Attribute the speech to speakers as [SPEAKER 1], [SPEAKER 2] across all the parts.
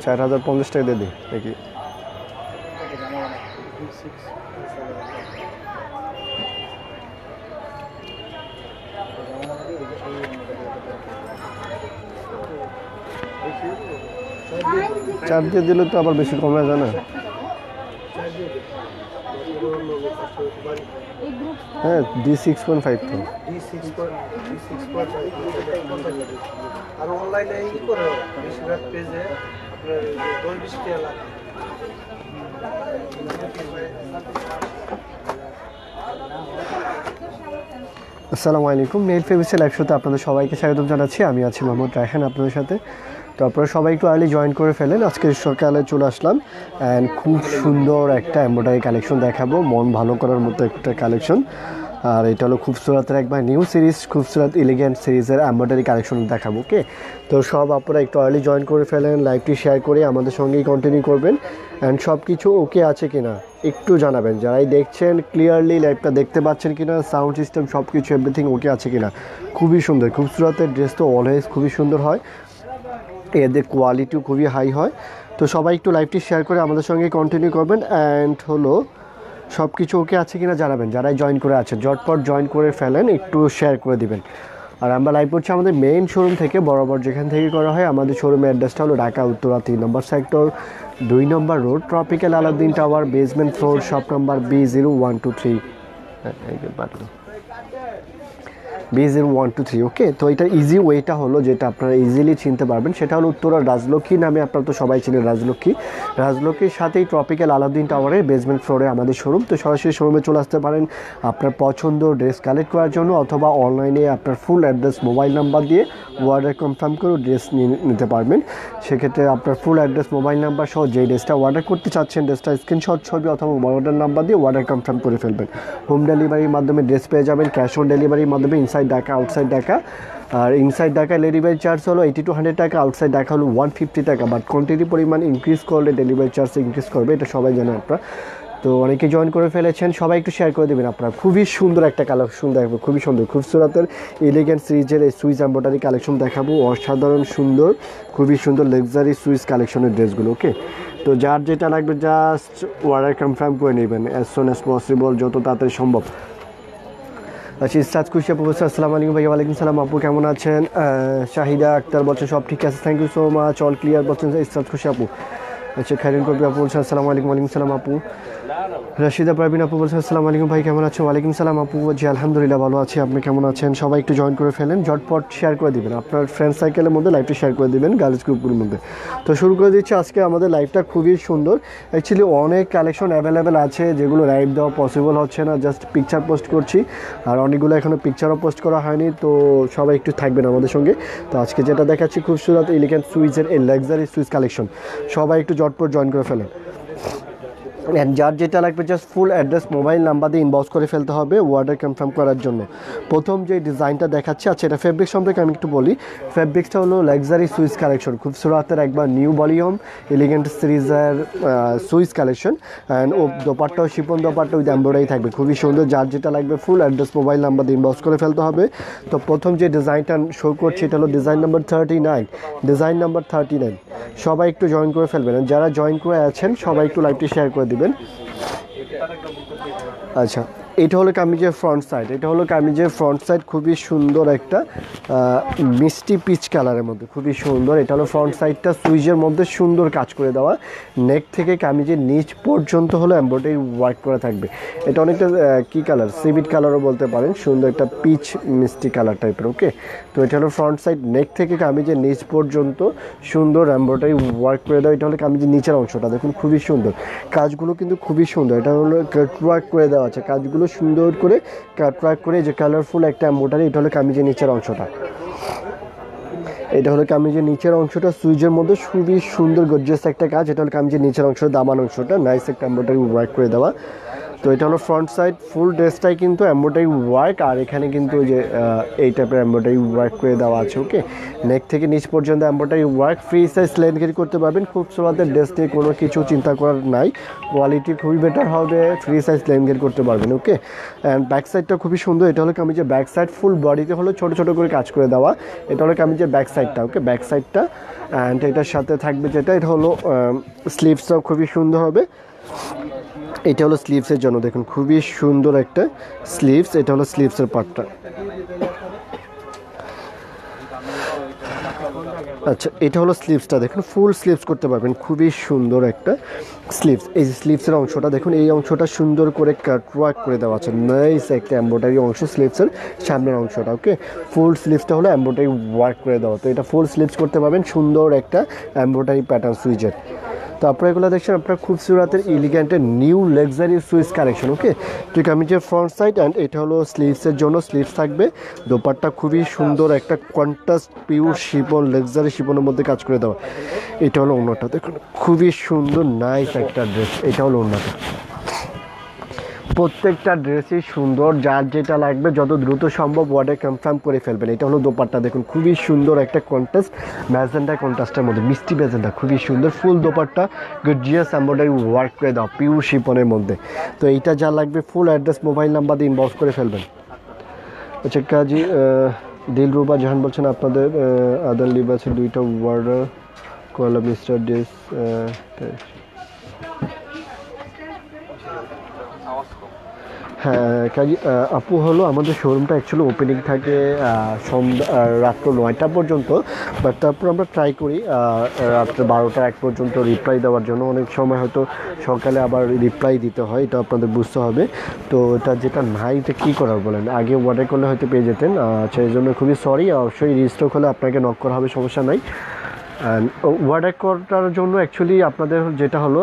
[SPEAKER 1] 4050 টাকা দিয়ে দিই নাকি? চার দিয়ে দিলে তো আবার বেশি কমে যায় না? হ্যাঁ, D6.5 তো।
[SPEAKER 2] আর অনলাইনে কি করে বেশিরভাগ পেজে আপনার 10-20 টাকা লাগে।
[SPEAKER 1] আসসালামু আলাইকুম, নেট ফেভিসের লাইভ শোতে আপনাদের সবাইকে স্বাগতম জানাচ্ছি। আমি আছি মোহাম্মদ রায়হান আপনাদের সাথে। তো আপনারা সবাই একটু আর্লি জয়েন করে ফেলেন। আজকে সকালে চলে আসলাম অ্যান্ড খুব সুন্দর একটা এমব্রয়ডারি কালেকশন দেখাবো, মন ভালো করার মতো একটা কালেকশন। আর এটা হলো খুবসুরতের একবার নিউ সিরিজ, খুবসুরত এলিগেন্ট সিরিজের এমব্রয়ডারি কালেকশন দেখাবো। ওকে, তো সব আপনারা একটু আর্লি জয়েন করে ফেলেন, লাইভটি শেয়ার করে আমাদের সঙ্গেই কন্টিনিউ করবেন। অ্যান্ড সব কিছু ওকে আছে কিনা একটু জানাবেন, যারাই দেখছেন ক্লিয়ারলি লাইভটা দেখতে পাচ্ছেন কিনা, সাউন্ড সিস্টেম সব কিছু এভরিথিং ওকে আছে কিনা। খুবই সুন্দর, খুবসুরতের ড্রেস তো অলওয়েজ খুবই সুন্দর হয়, এদের কোয়ালিটিও খুবই হাই হয়। তো সবাই একটু লাইভটি শেয়ার করে আমাদের সঙ্গে কন্টিনিউ করবেন। অ্যান্ড হলো সব কিছু ওকে আছে কিনা জানাবেন, যারাই জয়েন করে আছেন ঝটপট জয়েন করে ফেলেন, একটু শেয়ার করে দিবেন। আর আমরা লাইভ করছি আমাদের মেইন শোরুম থেকে, বরাবর যেখান থেকে করা হয়। আমাদের শোরুমের অ্যাড্রেসটা হলো ঢাকা উত্তরা 3 নম্বর সেক্টর, 2 নম্বর road, tropical Alauddin tower, basement floor, shop number B0123 B0123। Okay, তো এটার ইজি ওয়েটা হলো, যেটা আপনারা ইজিলি চিনতে পারবেন, সেটা হলো উত্তরা রাজলক্ষ্মী নামে আপনারা তো সবাই চিনেন। রাজলক্ষ্মীর সাথেই ট্রপিক্যাল আলাউদ্দিন টাওয়ারের বেসমেন্ট ফ্লোরে আমাদের শোরুম। তো সরাসরি শোরুমে চলে আসতে পারেন আপনার পছন্দ ড্রেস কালেক্ট করার জন্য, অথবা অনলাইনে আপনার ফুল অ্যাড্রেস মোবাইল নাম্বার দিয়ে অর্ডার কনফার্ম করে ড্রেস নিতে পারবেন। সেক্ষেত্রে আপনার ফুল অ্যাড্রেস মোবাইল নাম্বার সহ যেই ড্রেসটা অর্ডার করতে চাচ্ছেন, ড্রেসটা স্ক্রিনশট ছবি অথবা অর্ডার নাম্বার দিয়ে অর্ডার কনফার্ম করে ফেলবেন। হোম ডেলিভারির মাধ্যমে ড্রেস পেয়ে যাবেন, ক্যাশ অন ডেলিভারির মাধ্যমে ইনসাইড ঢাকা আউটসাইড ঢাকা। আর ইনসাইড ঢাকা ডেলিভারি চার্জ হলো 80 to 100 টাকা, আউটসাইড ঢাকা হলো 150 টাকা। বাট কোয়ান্টিটি পরিমাণ ইনক্রিজ করলে ডেলিভারি চার্জ ইনক্রিজ করবে, এটা সবাই জানেন আপনারা। তো অনেকে জয়েন করে ফেলেছেন, সবাই একটু শেয়ার করে দেবেন আপনারা। খুবই সুন্দর একটা কালেকশন দেখাবো, খুবই সুন্দর খুবসুরতের এলিগেন্ট সিরিজের এই সুইস এমব্রয়ডারি কালেকশন দেখাবো। অসাধারণ সুন্দর, খুবই সুন্দর লাক্সারি সুইস কালেকশনের ড্রেসগুলো। ওকে, তো যার যেটা লাগবে জাস্ট অর্ডার কনফার্ম করে নেবেন অ্যাজ সুন অ্যাজ পসিবল, যত তাড়াতাড়ি সম্ভব। আচ্ছা, ইস্তাদ খুশি আপু বলছে আসসালামু আলাইকুম ভাইয়া। ওয়ালাইকুম সালাম আপু, কেমন আছেন? শাহিদা আক্তার বলছেন সব ঠিক আছে, thank you so much, all clear বলছেন ইস্তাদ খুশি আপু। আচ্ছা, খাইরুন কবি আপু বলছেন আসসালামু আলাইকুম। ওয়ালাইকুম সালাম আপু। রাশিদা পারভিন আপু বলছেন আসসালামু আলাইকুম ভাই, কেমন আছেন? ওয়ালাইকুম সালাম আপু। জি আলহামদুলিল্লাহ ভালো আছি, আপনি কেমন আছেন? সবাই একটু জয়েন করে ফেলেন, ঝটপট শেয়ার করে দিবেন আপনার ফ্রেন্ড সার্কেলের মধ্যে, লাইভটা শেয়ার করে দিবেন গার্লস গ্রুপগুলোর মধ্যে। তো শুরু করে দিচ্ছি আজকে আমাদের লাইভটা, খুবই সুন্দর। অ্যাকচুয়ালি অনেক কালেকশন অ্যাভেলেবেল আছে যেগুলো লাইভ দেওয়া পসিবল হচ্ছে না, জাস্ট পিকচার পোস্ট করছি। আর অনেকগুলো এখনও পিকচারও পোস্ট করা হয়নি, তো সবাই একটু থাকবেন আমাদের সঙ্গে। তো আজকে যেটা দেখাচ্ছি খুবসুরত এলিগেন্ট সুইজের এই লাক্সারি সুইজ কালেকশন, সবাই একটু ঝটপট জয়েন করে ফেলেন। অ্যান্ড যার যেটা লাগবে just full address mobile number দিয়ে ইনবক্স করে ফেলতে হবে অর্ডার কনফার্ম করার জন্য। প্রথম যে ডিজাইনটা দেখাচ্ছি, আচ্ছা এটা ফেব্রিক্স সম্পর্কে আমি একটু বলি। ফেব্রিক্সটা হলো লাক্সারি সুইস কালেকশন, খুবসুরতের একবার নিউ ভলিউম এলিগেন্ট সিরিজের সুইস কালেকশন। অ্যান্ড ও দোপাট্টাও শিপন দোপাট্টা উইথ এমব্রয়ডারি থাকবে, খুবই সুন্দর। যার যেটা লাগবে ফুল অ্যাড্রেস মোবাইল নাম্বার দিয়ে ইনবক্স করে ফেলতে হবে। তো প্রথম যে ডিজাইনটা শো করছি, এটা হলো ডিজাইন নাম্বার 39, ডিজাইন নাম্বার 39। সবাই একটু জয়েন করে ফেলবেন, যারা জয়েন করে আছেন সবাই একটু লাইভটি শেয়ার করে দিবেন। আচ্ছা, এটা হলো কামিজের ফ্রন্ট সাইড, এটা হলো কামিজের ফ্রন্ট সাইড, খুবই সুন্দর একটা মিষ্টি পিচ কালারের মধ্যে, খুবই সুন্দর। এটা হলো ফ্রন্ট সাইডটা, সুইজের মধ্যে সুন্দর কাজ করে দেওয়া, নেক থেকে কামিজের নিচ পর্যন্ত হলো এমব্রয়ডারি ওয়ার্ক করা থাকবে। এটা অনেকটা কী কালার, সিভিট কালারও বলতে পারেন, সুন্দর একটা পিচ মিষ্টি কালার টাইপের। ওকে, তো এটা হলো ফ্রন্ট সাইড, নেক থেকে কামিজের নিচ পর্যন্ত সুন্দর এমব্রয়ডারি ওয়ার্ক করে দেওয়া। এটা হলো কামিজের নিচের অংশটা, দেখুন খুবই সুন্দর, কাজগুলো কিন্তু খুবই সুন্দর। এটা হলো কাট ওয়ার্ক করে দেওয়া আছে, কাজগুলো সুন্দর করে কাট ওয়ার্ক করে, যে কালারফুল একটা এমব্রয়ডারি। এটা হলো কামিজের নিচের অংশটা, এটা হলো কামিজের নিচের অংশটা, সুইজের মধ্যে খুবই সুন্দর গর্জিয়াস একটা কাজ। এটা হলো কামিজের নিচের অংশটা, দামান অংশটা নাইস একটা এমব্রয়ডারি ওয়ার্ক করে দেওয়া। তো এটা হলো ফ্রন্ট সাইড, ফুল ড্রেসটাই কিন্তু এমব্রয়ডারি ওয়ার্ক, আর এখানে কিন্তু ওই যে এই টাইপের এমব্রয়ডারি ওয়ার্ক করে দেওয়া আছে। ওকে, নেক থেকে নিচ পর্যন্ত embroidery work, free size length carry করতে পারবেন। খুব সুরাতের ড্রেস নিয়ে কোনো কিছু চিন্তা করার নাই, কোয়ালিটি খুবই বেটার হবে, ফ্রি সাইজ লেন্থ ক্যারি করতে পারবেন। ওকে, অ্যান্ড ব্যাক সাইডটা খুবই সুন্দর। এটা হলো কামিজের ব্যাক সাইড, ফুল বডিতে হলো ছোটো ছোটো করে কাজ করে দেওয়া। এটা হলো কামিজের ব্যাক সাইডটা। ওকে, ব্যাক সাইডটা, অ্যান্ড এটার সাথে থাকবে যেটা, এটা হলো স্লিভসটাও খুবই সুন্দর হবে। এটা হলো স্লিভসের জন্য, দেখুন খুবই সুন্দর একটা স্লিভস। এটা হলো স্লিভসের পার্টটা। আচ্ছা, এটা হলো স্লিভসটা, দেখুন ফুল স্লিভস করতে পারবেন, খুবই সুন্দর একটা স্লিভস। এই যে স্লিভসের অংশটা দেখুন, এই অংশটা সুন্দর করে কাট ওয়ার্ক করে দেওয়া আছে, নাইস একটা এমব্রয়ডারি অংশ স্লিভসের সামনের অংশটা। ওকে, ফুল স্লিভসটা হলো এমব্রয়ডারি ওয়ার্ক করে দেওয়া, তো এটা ফুল স্লিভস করতে পারবেন, সুন্দর একটা এমব্রয়ডারি প্যাটার্ন সুইচের। তো আপনারা এগুলো দেখছেন আপনার খুব সুরাতের এলিগ্যান্টের নিউ লাক্সারি সুইস কালেকশন। ওকে, ঠিক আমি যে ফ্রন্ট সাইড, অ্যান্ড এটা হলো স্লিভসের জন্য, স্লিভস থাকবে। দোপাট্টা খুবই সুন্দর একটা কন্ট্রাস্ট পিওর শিপন, লাক্সারি শিপনের মধ্যে কাজ করে দেওয়া। এটা হলো ওড়নাটা, দেখুন খুবই সুন্দর নাইস একটা ড্রেস। এটা হলো ওড়নাটা, প্রত্যেকটা ড্রেসই সুন্দর, যার যেটা লাগবে যত দ্রুত সম্ভব অর্ডার কনফার্ম করে ফেলবেন। এটা হলো দোপাট্টা, দেখুন খুবই সুন্দর একটা কন্ট্রাস্ট, ম্যাজেন্টা কন্ট্রাস্টের মধ্যে মিষ্টি ম্যাজেন্টা, খুবই সুন্দর ফুল দোপাট্টা, গর্জিয়াস এমব্রয়ডারি ওয়ার্ক করে দাও পিওর শিপনের মধ্যে। তো এইটা যা লাগবে ফুল অ্যাড্রেস মোবাইল নাম্বার দিয়ে ইনবক্স করে ফেলবেন। আচ্ছা কাজী দিলরুবা জাহান বলছেন আপনাদের আদার লিভ আছে 2টা ওয়ার্ডার কলা মিস্টার ডেস। হ্যাঁ কাজী আপু, হলো আমাদের শোরুমটা অ্যাকচুয়ালি ওপেনিং থাকে সন্ধ্যা রাত্র 9টা পর্যন্ত, বাট তারপর আমরা ট্রাই করি রাত্র 12টার এক পর্যন্ত রিপ্লাই দেওয়ার জন্য। অনেক সময় হয়তো সকালে আবার রিপ্লাই দিতে হয়, এটা আপনাদের বুঝতে হবে। তো এটা যেটা নাই এটা কী করার বলেন, আগে অর্ডার করলে হয়তো পেয়ে যেতেন। আচ্ছা, এই জন্য খুবই সরি, অবশ্যই রিস্টক হলে আপনাকে নক করা হবে, সমস্যা নাই। অর্ডার করার জন্য অ্যাকচুয়ালি আপনাদের যেটা হলো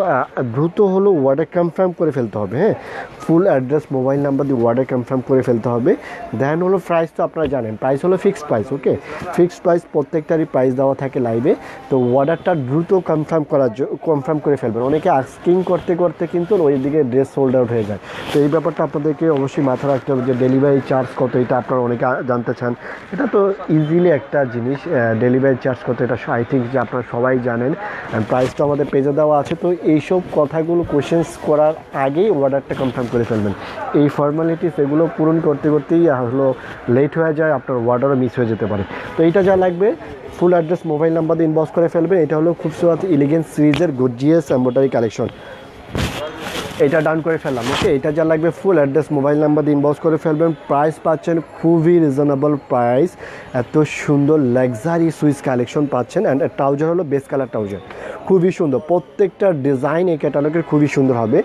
[SPEAKER 1] দ্রুত হলো অর্ডার কনফার্ম করে ফেলতে হবে। হ্যাঁ, ফুল অ্যাড্রেস মোবাইল নাম্বার দিয়ে অর্ডার কনফার্ম করে ফেলতে হবে। দেন হলো প্রাইস, তো আপনারা জানেন প্রাইস হলো ফিক্সড প্রাইস। ওকে, ফিক্সড প্রাইস, প্রত্যেকটারই প্রাইস দেওয়া থাকে লাইভে। তো অর্ডারটা দ্রুত কনফার্ম করে ফেলবেন। অনেকে আস্কিং করতে করতে কিন্তু ওইদিকে ড্রেস সোল্ড আউট হয়ে যায়। তো এই ব্যাপারটা আপনাদেরকে অবশ্যই মাথায় রাখতে হবে যে ডেলিভারি চার্জ কত, এটা আপনারা অনেকে জানতে চান। এটা তো ইজিলি একটা জিনিস, ডেলিভারি চার্জ কত, এটা আই থিঙ্ক যে আপনারা সবাই জানেন। প্রাইসটা আমাদের পেজে দেওয়া আছে। তো এইসব কথাগুলো কোয়েশ্চেন্স করার আগেই অর্ডারটা কনফার্ম করে ফেলবেন। এই ফর্মালিটিস এগুলো পূরণ করতে করতেই হলো লেট হয়ে যায়, আপনার অর্ডারও মিস হয়ে যেতে পারে। তো এইটা যা লাগবে ফুল অ্যাড্রেস মোবাইল নাম্বার দিয়ে ইনবক্স করে ফেলবেন। এটা হলো খুবসুরত এলিগেন্স সিরিজের গর্জিয়াস এমব্রয়ডারি কালেকশন। এটা ডান করে ফেললাম। ওকে, এটা যা লাগবে ফুল অ্যাড্রেস মোবাইল নাম্বার দিয়ে ইনবক্স করে ফেলবেন। প্রাইস পাচ্ছেন খুবই রিজনেবল প্রাইস, এত সুন্দর লাক্সারি সুইস কালেকশন পাচ্ছেন। অ্যান্ড ট্রাউজার হলো বেস কালার ট্রাউজার, খুবই সুন্দর, প্রত্যেকটা ডিজাইন এই ক্যাটালগের খুবই সুন্দর হবে।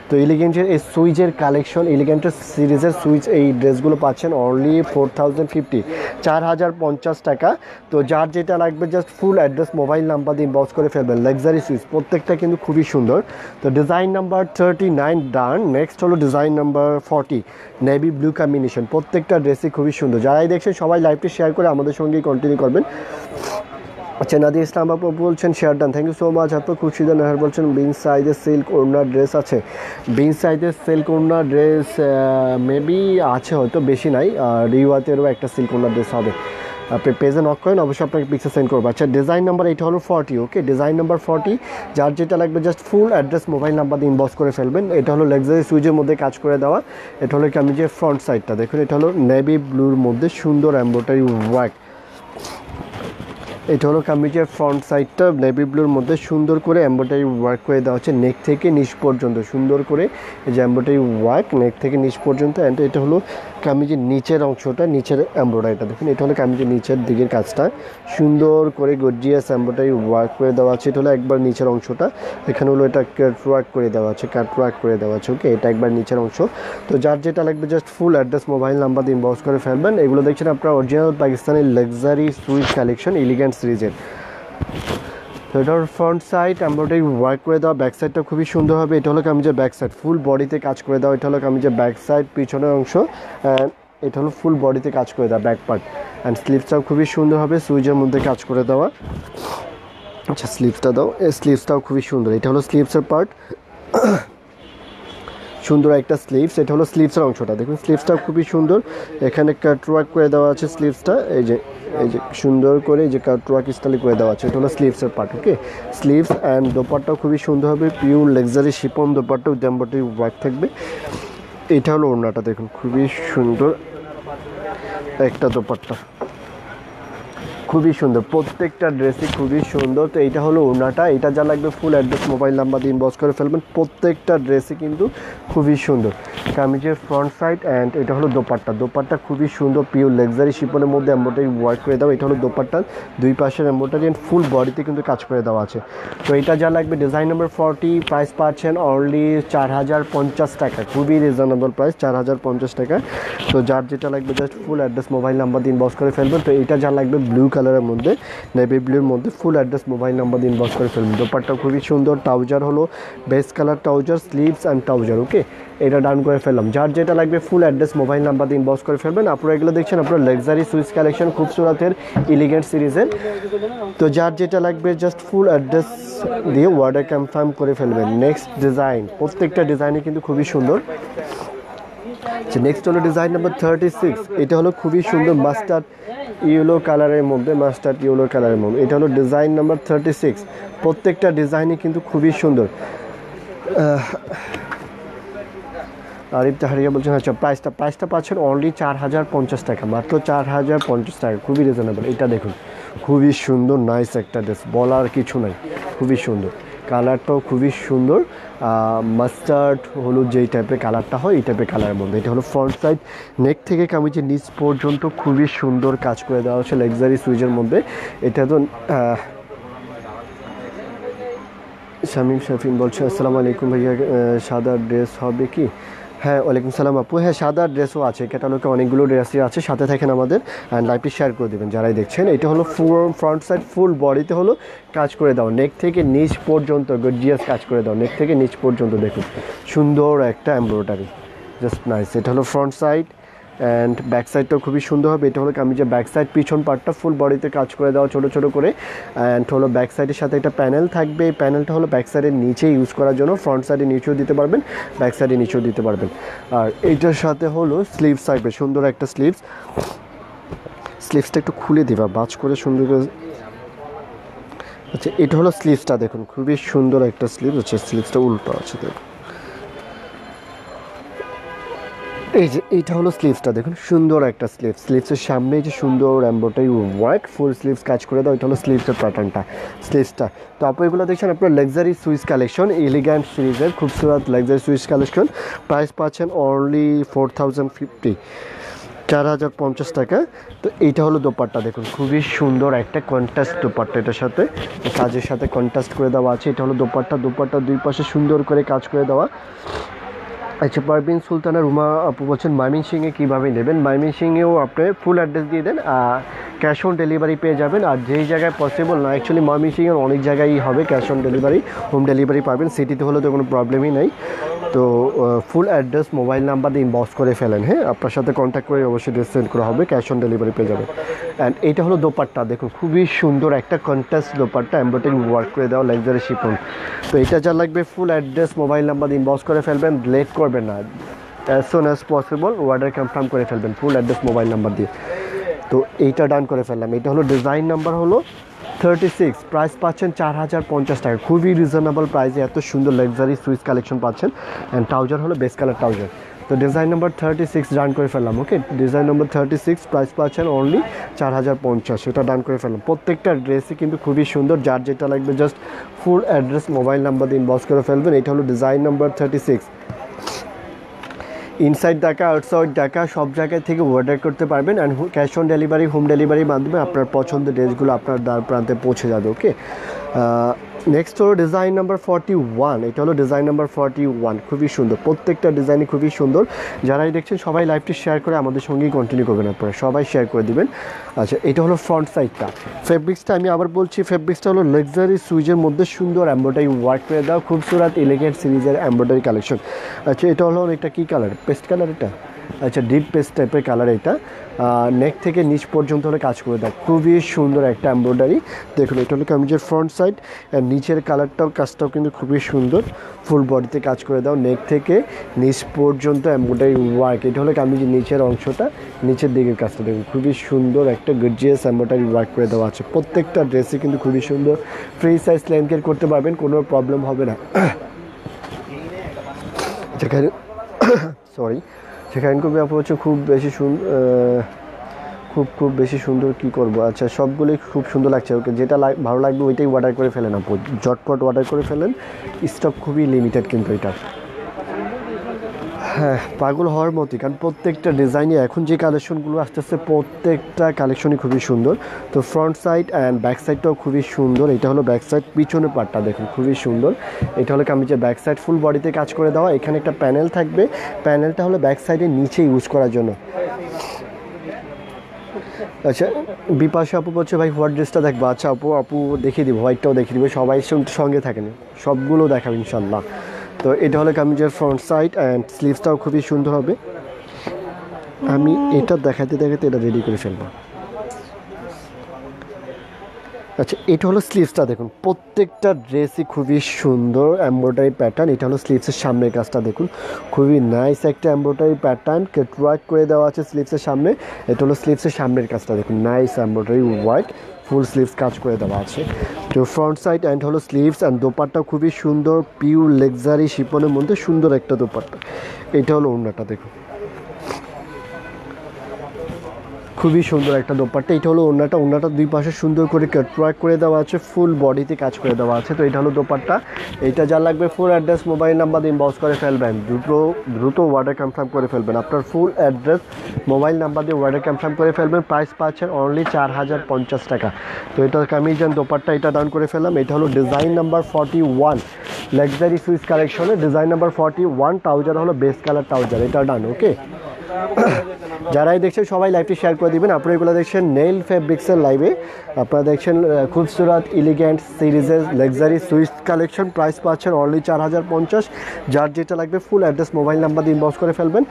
[SPEAKER 1] তো এলিগেন্টের এই সুইচের কালেকশন, এলিগেন্টের সিরিজের সুইচ এই ড্রেসগুলো পাচ্ছেন অনলি 4050, 4050 টাকা। তো যার যেটা লাগবে just full address mobile number দিয়ে ইনবক্স করে ফেলবেন। লাক্সারি সুইচ প্রত্যেকটা কিন্তু খুবই সুন্দর। তো ডিজাইন নাম্বার 39 ডান। নেক্সট হলো design number 40, navy blue combination. প্রত্যেকটা ড্রেসই খুবই সুন্দর। যারাই দেখছেন সবাই লাইভটি শেয়ার করে আমাদের সঙ্গেই কন্টিনিউ করবেন। আচ্ছা, নাদিয়া ইসলাম আপু বলছেন share done, thank you so much আপু। খুশিদা নাহার বলছেন বিন সাইজের সিল্ক ওড়নার ড্রেস আছে। বিন সাইজের সিল্ক ওড়নার ড্রেস মেবি আছে, হয়তো বেশি নাই। রিওয়াতেরও একটা সিল্ক ওড়নার ড্রেস হবে। আপনি পেজে নক করেন, অবশ্যই আপনাকে পিকচার সেন্ড করবো। আচ্ছা, ডিজাইন নাম্বার এটা হলো 40। ওকে, ডিজাইন নাম্বার 40, যার যেটা লাগবে just full address mobile number দিয়ে ইনবক্স করে ফেলবেন। এটা হলো লাক্সারি সুইচের মধ্যে কাজ করে দেওয়া। এটা হলো কি আমি যে ফ্রন্ট সাইডটা দেখুন, এটা হলো নেভি ব্লুর মধ্যে সুন্দর এমব্রয়ডারি ওয়ার্ক। এটা হলো কামিজের ফ্রন্ট সাইডটা নেভি ব্লুর মধ্যে সুন্দর করে এমব্রয়ডারি ওয়ার্ক করে দেওয়া হচ্ছে নেক থেকে নিচ পর্যন্ত, সুন্দর করে এই যে এমব্রয়ডারি ওয়ার্ক নেক থেকে নিচ পর্যন্ত। অ্যান্ড এটা হলো কামিজের নিচের অংশটা, নিচের এমব্রয়ডারিটা দেখুন, এটা হলো কামিজের নিচের দিকের কাজটা সুন্দর করে গর্জিয়াস এমব্রয়ডারি ওয়ার্ক করে দেওয়া আছে। এটা হলো একবার নিচের অংশটা, এখানে হলো এটা কাট ওয়ার্ক করে দেওয়া আছে, কাট ওয়ার্ক করে দেওয়া আছে। ওকে, এটা একবার নিচের অংশ। তো যার যেটা লাগবে just full address mobile number দিয়ে ইনবক্স করে ফেলবেন। এগুলো দেখছেন আপনার অরিজিনাল পাকিস্তানের লাক্সারি সুইচ কালেকশন এলিগেন্ট সিরিজের। তো এটার ফ্রন্ট সাইড এমব্রয়ডারি ওয়ার্ক করে দেওয়া, ব্যাক সাইডটা খুবই সুন্দর হবে। এটা হলো কামিজের ব্যাক সাইড, ফুল বডিতে কাজ করে দেওয়া। এটা হলো কামিজের ব্যাক সাইড পিছনের অংশ, এটা হলো ফুল বডিতে কাজ করে দেওয়া ব্যাক পার্ট। অ্যান্ড স্লিভসটাও খুবই সুন্দর হবে, সুইচের মধ্যে কাজ করে দেওয়া। আচ্ছা, স্লিভসটা দাও, এই স্লিভসটাও খুবই সুন্দর। এটা হলো স্লিভসের পার্ট, সুন্দর একটা স্লিভস, এটা হলো স্লিভসের অংশটা দেখুন, স্লিভসটা খুবই সুন্দর, এখানে কাটওয়ার্ক করে দেওয়া আছে স্লিভসটা, এই যে সুন্দর করে এই যে কাটওয়ার্ক স্টাইলে করে দেওয়া আছে, এটা হলো স্লিভসের পার্ট। ওকে, স্লিভস অ্যান্ড দোপাট্টাও খুবই সুন্দর হবে, pure luxury Shipon dupatta with embroidery work থাকবে। এটা হলো ওড়নাটা দেখুন, খুবই সুন্দর একটা দোপাট্টা, খুবই সুন্দর, প্রত্যেকটা ড্রেসই খুবই সুন্দর। তো এইটা হলো ওড়নাটা, এটা যা লাগবে ফুল অ্যাড্রেস মোবাইল নাম্বার দিয়ে ইনবক্স করে ফেলবেন। প্রত্যেকটা ড্রেসই কিন্তু খুবই সুন্দর, কামিজের ফ্রন্ট সাইড অ্যান্ড এটা হলো দোপাট্টা, দোপাট্টা খুবই সুন্দর, পিওর লাক্সারি শিপনের মধ্যে এমব্রয়ডারি ওয়ার্ক করে দেওয়া, এটা হলো দোপাট্টার দুই পাশের এমব্রয়ডারি অ্যান্ড ফুল বডিতে কিন্তু কাজ করে দেওয়া আছে। তো এটা যা লাগবে ডিজাইন নাম্বার 40, প্রাইস পাচ্ছেন অনলি 4050 টাকা, খুবই রিজনেবল প্রাইস, 4050 টাকা। তো যার যেটা লাগবে just full address mobile number দিয়ে ইনবক্স করে ফেলবেন। তো এটা যা লাগবে ব্লু কালারের মধ্যে, নেভি ব্লুর মধ্যে ফুল অ্যাড্রেস মোবাইল নাম্বার দিয়ে ইনবক্স করে ফেলবেন। দোপাট্টা খুবই সুন্দর, ট্রাউজার হলো best colour trouser, sleeves and trouser. Okay, এটা ডান করে ফেললাম। যার যেটা লাগবে ফুল অ্যাড্রেস মোবাইল নাম্বার দিয়ে ইনবক্স করে ফেলবেন। আপনারা এগুলো দেখছেন আপনার লাক্সারি সুইস কালেকশন, খুবসুরতের এলিগেন্ট সিরিজের। তো যার যেটা লাগবে জাস্ট ফুল অ্যাড্রেস দিয়ে অর্ডার কনফার্ম করে ফেলবেন। নেক্সট ডিজাইন, প্রত্যেকটা ডিজাইনই কিন্তু খুবই সুন্দর। নেক্সট হলো ডিজাইন নাম্বার 36, এটা হলো খুবই সুন্দর মাস্টার্ড ইয়েলো কালারের মধ্যে, মাস্টার্ড ইয়েলো কালারের মধ্যে, এটা হলো ডিজাইন নাম্বার 36। প্রত্যেকটা ডিজাইনই কিন্তু খুবই সুন্দর। আরিফ তাহারিয়া বলছেন আচ্ছা প্রাইসটা পাচ্ছেন অনলি 4050 টাকা, মাত্র 4050 টাকা, খুবই রিজনেবল। এটা দেখুন খুবই সুন্দর, নাইস একটা ড্রেস, বলার কিছু নাই, খুবই সুন্দর, কালারটাও খুবই সুন্দর, মাস্টার্ড হলুদ যেই টাইপের কালারটা হয় এই টাইপের কালারের মধ্যে। এটা হলো ফ্রন্ট সাইড, নেক থেকে কামিজের নিচ পর্যন্ত খুবই সুন্দর কাজ করে দেওয়া হচ্ছে লাক্সারি সুইজের মধ্যে। এটা তো শামিম শাফিন বলছে আসসালামু আলাইকুম ভাইয়া, সাদা ড্রেস হবে কি? হ্যাঁ, ওয়ালাইকুম সালাম আপু, হ্যাঁ সাদা ড্রেসও আছে, ক্যাটালগে অনেকগুলো ড্রেসই আছে, সাথে থাকেন আমাদের অ্যান্ড লাইভটি শেয়ার করে দেবেন যারাই দেখছেন। এটা হলো ফ্রন্ট সাইড, ফুল বডিতে হলো কাজ করে দাও, নেক থেকে নিচ পর্যন্ত গর্জিয়াস কাজ করে দাও, নেক থেকে নিচ পর্যন্ত দেখুন সুন্দর একটা এমব্রয়ডারি, জাস্ট নাইস। এটা হলো ফ্রন্ট সাইড অ্যান্ড ব্যাক সাইডটাও খুবই সুন্দর হবে। এটা হলো কামিজের ব্যাক সাইড, পিছন পার্টটা ফুল বডিতে কাজ করে দেওয়া ছোটো ছোটো করে, অ্যান্ড হলো ব্যাক সাইডের সাথে একটা প্যানেল থাকবে, এই প্যানেলটা হলো ব্যাক সাইডের নিচে ইউজ করার জন্য, ফ্রন্ট সাইডে নিচেও দিতে পারবেন, ব্যাক সাইডে নিচেও দিতে পারবেন। আর এইটার সাথে হলো স্লিভস থাকবে, সুন্দর একটা স্লিভসটা একটু খুলে দিবা বাজ করে সুন্দর করে। আচ্ছা, এটা হলো স্লিভসটা দেখুন, খুবই সুন্দর একটা স্লিভস হচ্ছে, স্লিভসটা উল্টো আছে দেখুন, এই যে এইটা হলো স্লিভসটা দেখুন, সুন্দর একটা স্লিভসের সামনে এই যে সুন্দর এমব্রয়ডারি ওয়ার্ক, ফুল স্লিভস কাজ করে দাও, এটা হলো স্লিভসের প্যাটার্নটা, স্লিভসটা। তো আপু এগুলো দেখছেন আপনার লাক্সারি সুইস কালেকশন, এলিগ্যান্ট সিরিজের খুবসুরত লাক্সারি সুইস কালেকশন, প্রাইস পাচ্ছেন অনলি 4050, 4050 টাকা। তো এইটা হলো দোপাট্টা দেখুন, খুবই সুন্দর একটা কন্ট্রাস্ট দোপাট্টা, এটার সাথে কাজের সাথে কন্ট্রাস্ট করে দেওয়া আছে। এটা হলো দোপাট্টা দুই পাশে সুন্দর করে কাজ করে দেওয়া। আচ্ছা, পারভিন সুলতানা রুমা আপু বলছেন ময়মনসিংহে কীভাবে নেবেন? ময়মনসিংহেও আপনি ফুল অ্যাড্রেস দিয়ে দেন, ক্যাশ অন ডেলিভারি পেয়ে যাবেন। আর যেই জায়গায় পসিবল না, অ্যাকচুয়ালি ময়মনসিংহের অনেক জায়গায়ই হবে cash on delivery, home delivery পাবেন, সিটিতে হলে তো কোনো প্রবলেমই নাই। তো ফুল অ্যাড্রেস মোবাইল নাম্বার দিয়ে ইনবক্স করে ফেলেন, হ্যাঁ আপনার সাথে কন্ট্যাক্ট করে অবশ্যই ড্রেস সেন্ড করা হবে, ক্যাশ অন ডেলিভারি পেয়ে যাবেন। অ্যান্ড এইটা হলো দোপাট্টা দেখুন, খুবই সুন্দর একটা কন্ট্রাস্ট দোপাট্টা, এমব্রয়ডারি ওয়ার্ক করে দেওয়া লাক্সারি শিফন। তো এটা যা লাগবে ফুল অ্যাড্রেস মোবাইল নাম্বার দিয়ে ইনবক্স করে ফেলবেন, লেট করবেন না, as soon as possible order confirm করে ফেলবেন ফুল অ্যাড্রেস মোবাইল নাম্বার দিয়ে। তো এইটা ডান করে ফেললাম। এটা হলো ডিজাইন নাম্বার হলো 36, প্রাইস পাচ্ছেন 4050 টাকা, খুবই রিজনেবল প্রাইসে এত সুন্দর লাক্সারি সুইস কালেকশন পাচ্ছেন। অ্যান্ড ট্রাউজার হলো বেস্ট কালার ট্রাউজার। তো ডিজাইন নাম্বার 36 ডান করে ফেললাম। ওকে, ডিজাইন নাম্বার 36, প্রাইস পাচ্ছেন অনলি 4050, এটা ডান করে ফেললাম। প্রত্যেকটা ড্রেসই কিন্তু খুবই সুন্দর, যার যেটা লাগবে just full address mobile number দিয়ে ইনবক্স করে ফেলবেন। এটা হলো design number 36। Inside Dhaka, outside Dhaka সব জায়গায় থেকে অর্ডার করতে পারবেন, and cash on delivery, home ডেলিভারির মাধ্যমে আপনার পছন্দের ড্রেসগুলো আপনার দ্বার প্রান্তে পৌঁছে যাবে। ওকে, নেক্সট হলো ডিজাইন নাম্বার 41, এটা হলো ডিজাইন নাম্বার 41, খুবই সুন্দর, প্রত্যেকটা ডিজাইনই খুবই সুন্দর। যারাই দেখছেন সবাই লাইভটি শেয়ার করে আমাদের সঙ্গেই কন্টিনিউ করবেন, আপনারা সবাই শেয়ার করে দিবেন। আচ্ছা, এটা হলো ফ্রন্ট সাইডটা, ফেব্রিক্সটা আমি আবার বলছি, ফেব্রিক্সটা হলো লাক্সারি সুইজের মধ্যে সুন্দর এমব্রয়ডারি ওয়ার্ক করে দেওয়া, খুবসুরত এলিগেন্ট সিরিজের এমব্রয়ডারি কালেকশন। আচ্ছা, এটা হলো একটা কী কালার, পেস্ট কালার, এটা আচ্ছা ডিপ পেস্ট টাইপের কালার এটা, নেক থেকে নিচ পর্যন্ত হলে কাজ করে দেয়, খুবই সুন্দর একটা এমব্রয়ডারি। দেখুন এটা হলো কামিজের ফ্রন্ট সাইড, আর নিচের কালারটাও কাজটাও কিন্তু খুবই সুন্দর, ফুল বডিতে কাজ করে দাও, নেক থেকে নিচ পর্যন্ত এমব্রয়ডারি ওয়ার্ক। এটা হলো কামিজের নিচের অংশটা, নিচের দিকের কাজটা দেখুন খুবই সুন্দর একটা গর্জিয়াস এমব্রয়ডারি ওয়ার্ক করে দেওয়া আছে। প্রত্যেকটা ড্রেসই কিন্তু খুবই সুন্দর, ফ্রি সাইজ লেন্থের করতে পারবেন, কোনো প্রবলেম হবে না। যেখানে সরি সেখানে খুবই আপু হচ্ছে খুব বেশি খুব বেশি সুন্দর কি করব, আচ্ছা সবগুলোই খুব সুন্দর লাগছে, ওকে যেটা ভালো লাগবে ওইটাই অর্ডার করে ফেলেন আপু, ঝটপট অর্ডার করে ফেলেন, স্টক খুবই লিমিটেড কিন্তু এটা। হ্যাঁ পাগল হওয়ার মতোই, কারণ প্রত্যেকটা ডিজাইনে এখন যে কালেকশনগুলো আসতেছে প্রত্যেকটা কালেকশনই খুবই সুন্দর। তো ফ্রন্ট সাইড অ্যান্ড ব্যাক সাইডটাও খুবই সুন্দর। এটা হলো ব্যাক সাইড, পিছনের পার্টটা দেখুন খুবই সুন্দর। এটা হলো কামিজের ব্যাক সাইড, ফুল বডিতে কাজ করে দেওয়া। এখানে একটা প্যানেল থাকবে, প্যানেলটা হলো ব্যাক সাইডের নিচে ইউজ করার জন্য। আচ্ছা বিপাশা আপু বলছে ভাই হোয়াইট ড্রেসটা দেখবো, আচ্ছা আপু দেখিয়ে দিব, হোয়াইটটাও দেখিয়ে দিব, সবাই সঙ্গে থাকেন, সবগুলো দেখাবো ইনশাল্লাহ। তো এটা হলো কামিজের ফ্রন্ট সাইড অ্যান্ড স্লিভসটাও খুবই সুন্দর হবে। আমি এটা দেখাতে এটা রেডি করে ফেলবো। আচ্ছা এটা হলো স্লিভসটা দেখুন, প্রত্যেকটা ড্রেসই খুবই সুন্দর এমব্রয়ডারি প্যাটার্ন। এটা হলো স্লিভসের সামনের কাজটা দেখুন, খুবই নাইস একটা এমব্রয়ডারি প্যাটার্ন কাটওয়ার্ক করে দেওয়া আছে স্লিভসের সামনে। এটা হলো স্লিভসের সামনের কাজটা দেখুন, নাইস এমব্রয়ডারি ওয়ার্ক, ফুল স্লিভস কাজ করে দেওয়া আছে। তো ফ্রন্ট সাইড অ্যান্ড হলো স্লিভস অ্যান্ড দোপাট্টা খুবই সুন্দর, পিওর লাক্সারি শিপনের মধ্যে সুন্দর একটা দোপাট্টা। এটা হলো ওড়নাটা দেখুন, খুবই সুন্দর একটা দোপাট্টা। এটা হলো ওড়নাটা দুই পাশে সুন্দর করে কাটওয়ার্ক করে দেওয়া আছে, ফুল বডিতে কাজ করে দেওয়া আছে। তো এটা হলো দোপাট্টা। এটা যা লাগবে ফুল অ্যাড্রেস মোবাইল নাম্বার দিয়ে ইনবক্স করে ফেলবেন, দ্রুত অর্ডার কনফার্ম করে ফেলবেন। আপনার ফুল অ্যাড্রেস মোবাইল নাম্বার দিয়ে অর্ডার কনফার্ম করে ফেলবেন। প্রাইস পাচ্ছেন অনলি 4050 টাকা। তো এটা কামিজ অ্যান্ড দোপাট্টা এটা ডাউন করে ফেললাম। এটা হলো ডিজাইন নাম্বার 41 লাক্সারি সুইস কালেকশনের ডিজাইন নাম্বার 41 ট্রাউজার হলো বেস্ট কালার ট্রাউজার, এটা ডান। ওকে যারাই দেখছেন সবাই লাইভটি শেয়ার করে দিবেন। আপনারা এগুলো দেখছেন নেইল ফেব্রিক্সের লাইভে, আপনারা দেখছেন খুবসুরত এলিগেন্ট সিরিজের লাক্সারি সুইস কালেকশন। প্রাইস পাচ্ছেন অনলি 4050। যার যেটা লাগবে ফুল অ্যাড্রেস মোবাইল নাম্বার দিয়ে ইনবক্স করে ফেলবেন।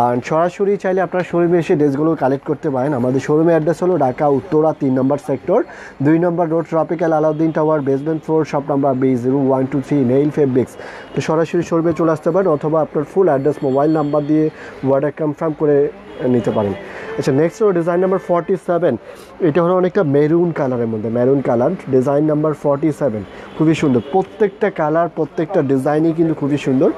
[SPEAKER 1] আর সরাসরি চাইলে আপনারা শোরুমে এসে ড্রেসগুলো কালেক্ট করতে পারেন। আমাদের শোরুমের অ্যাড্রেস হলো ঢাকা উত্তরা 3 নম্বর সেক্টর, 2 নম্বর road, tropical Alauddin tower, basement floor, shop number B0123, Nail Fabrics. তো সরাসরি শোরুমে চলে আসতে পারেন, অথবা আপনার ফুল অ্যাড্রেস মোবাইল নাম্বার দিয়ে অর্ডার কনফার্ম করে নিতে পারেন। আচ্ছা নেক্সট হলো ডিজাইন নাম্বার 47। এটা হলো অনেকটা মেরুন কালারের মধ্যে, মেরুন কালার, ডিজাইন নাম্বার 47 খুবই সুন্দর। প্রত্যেকটা কালার প্রত্যেকটা ডিজাইনই কিন্তু খুবই সুন্দর।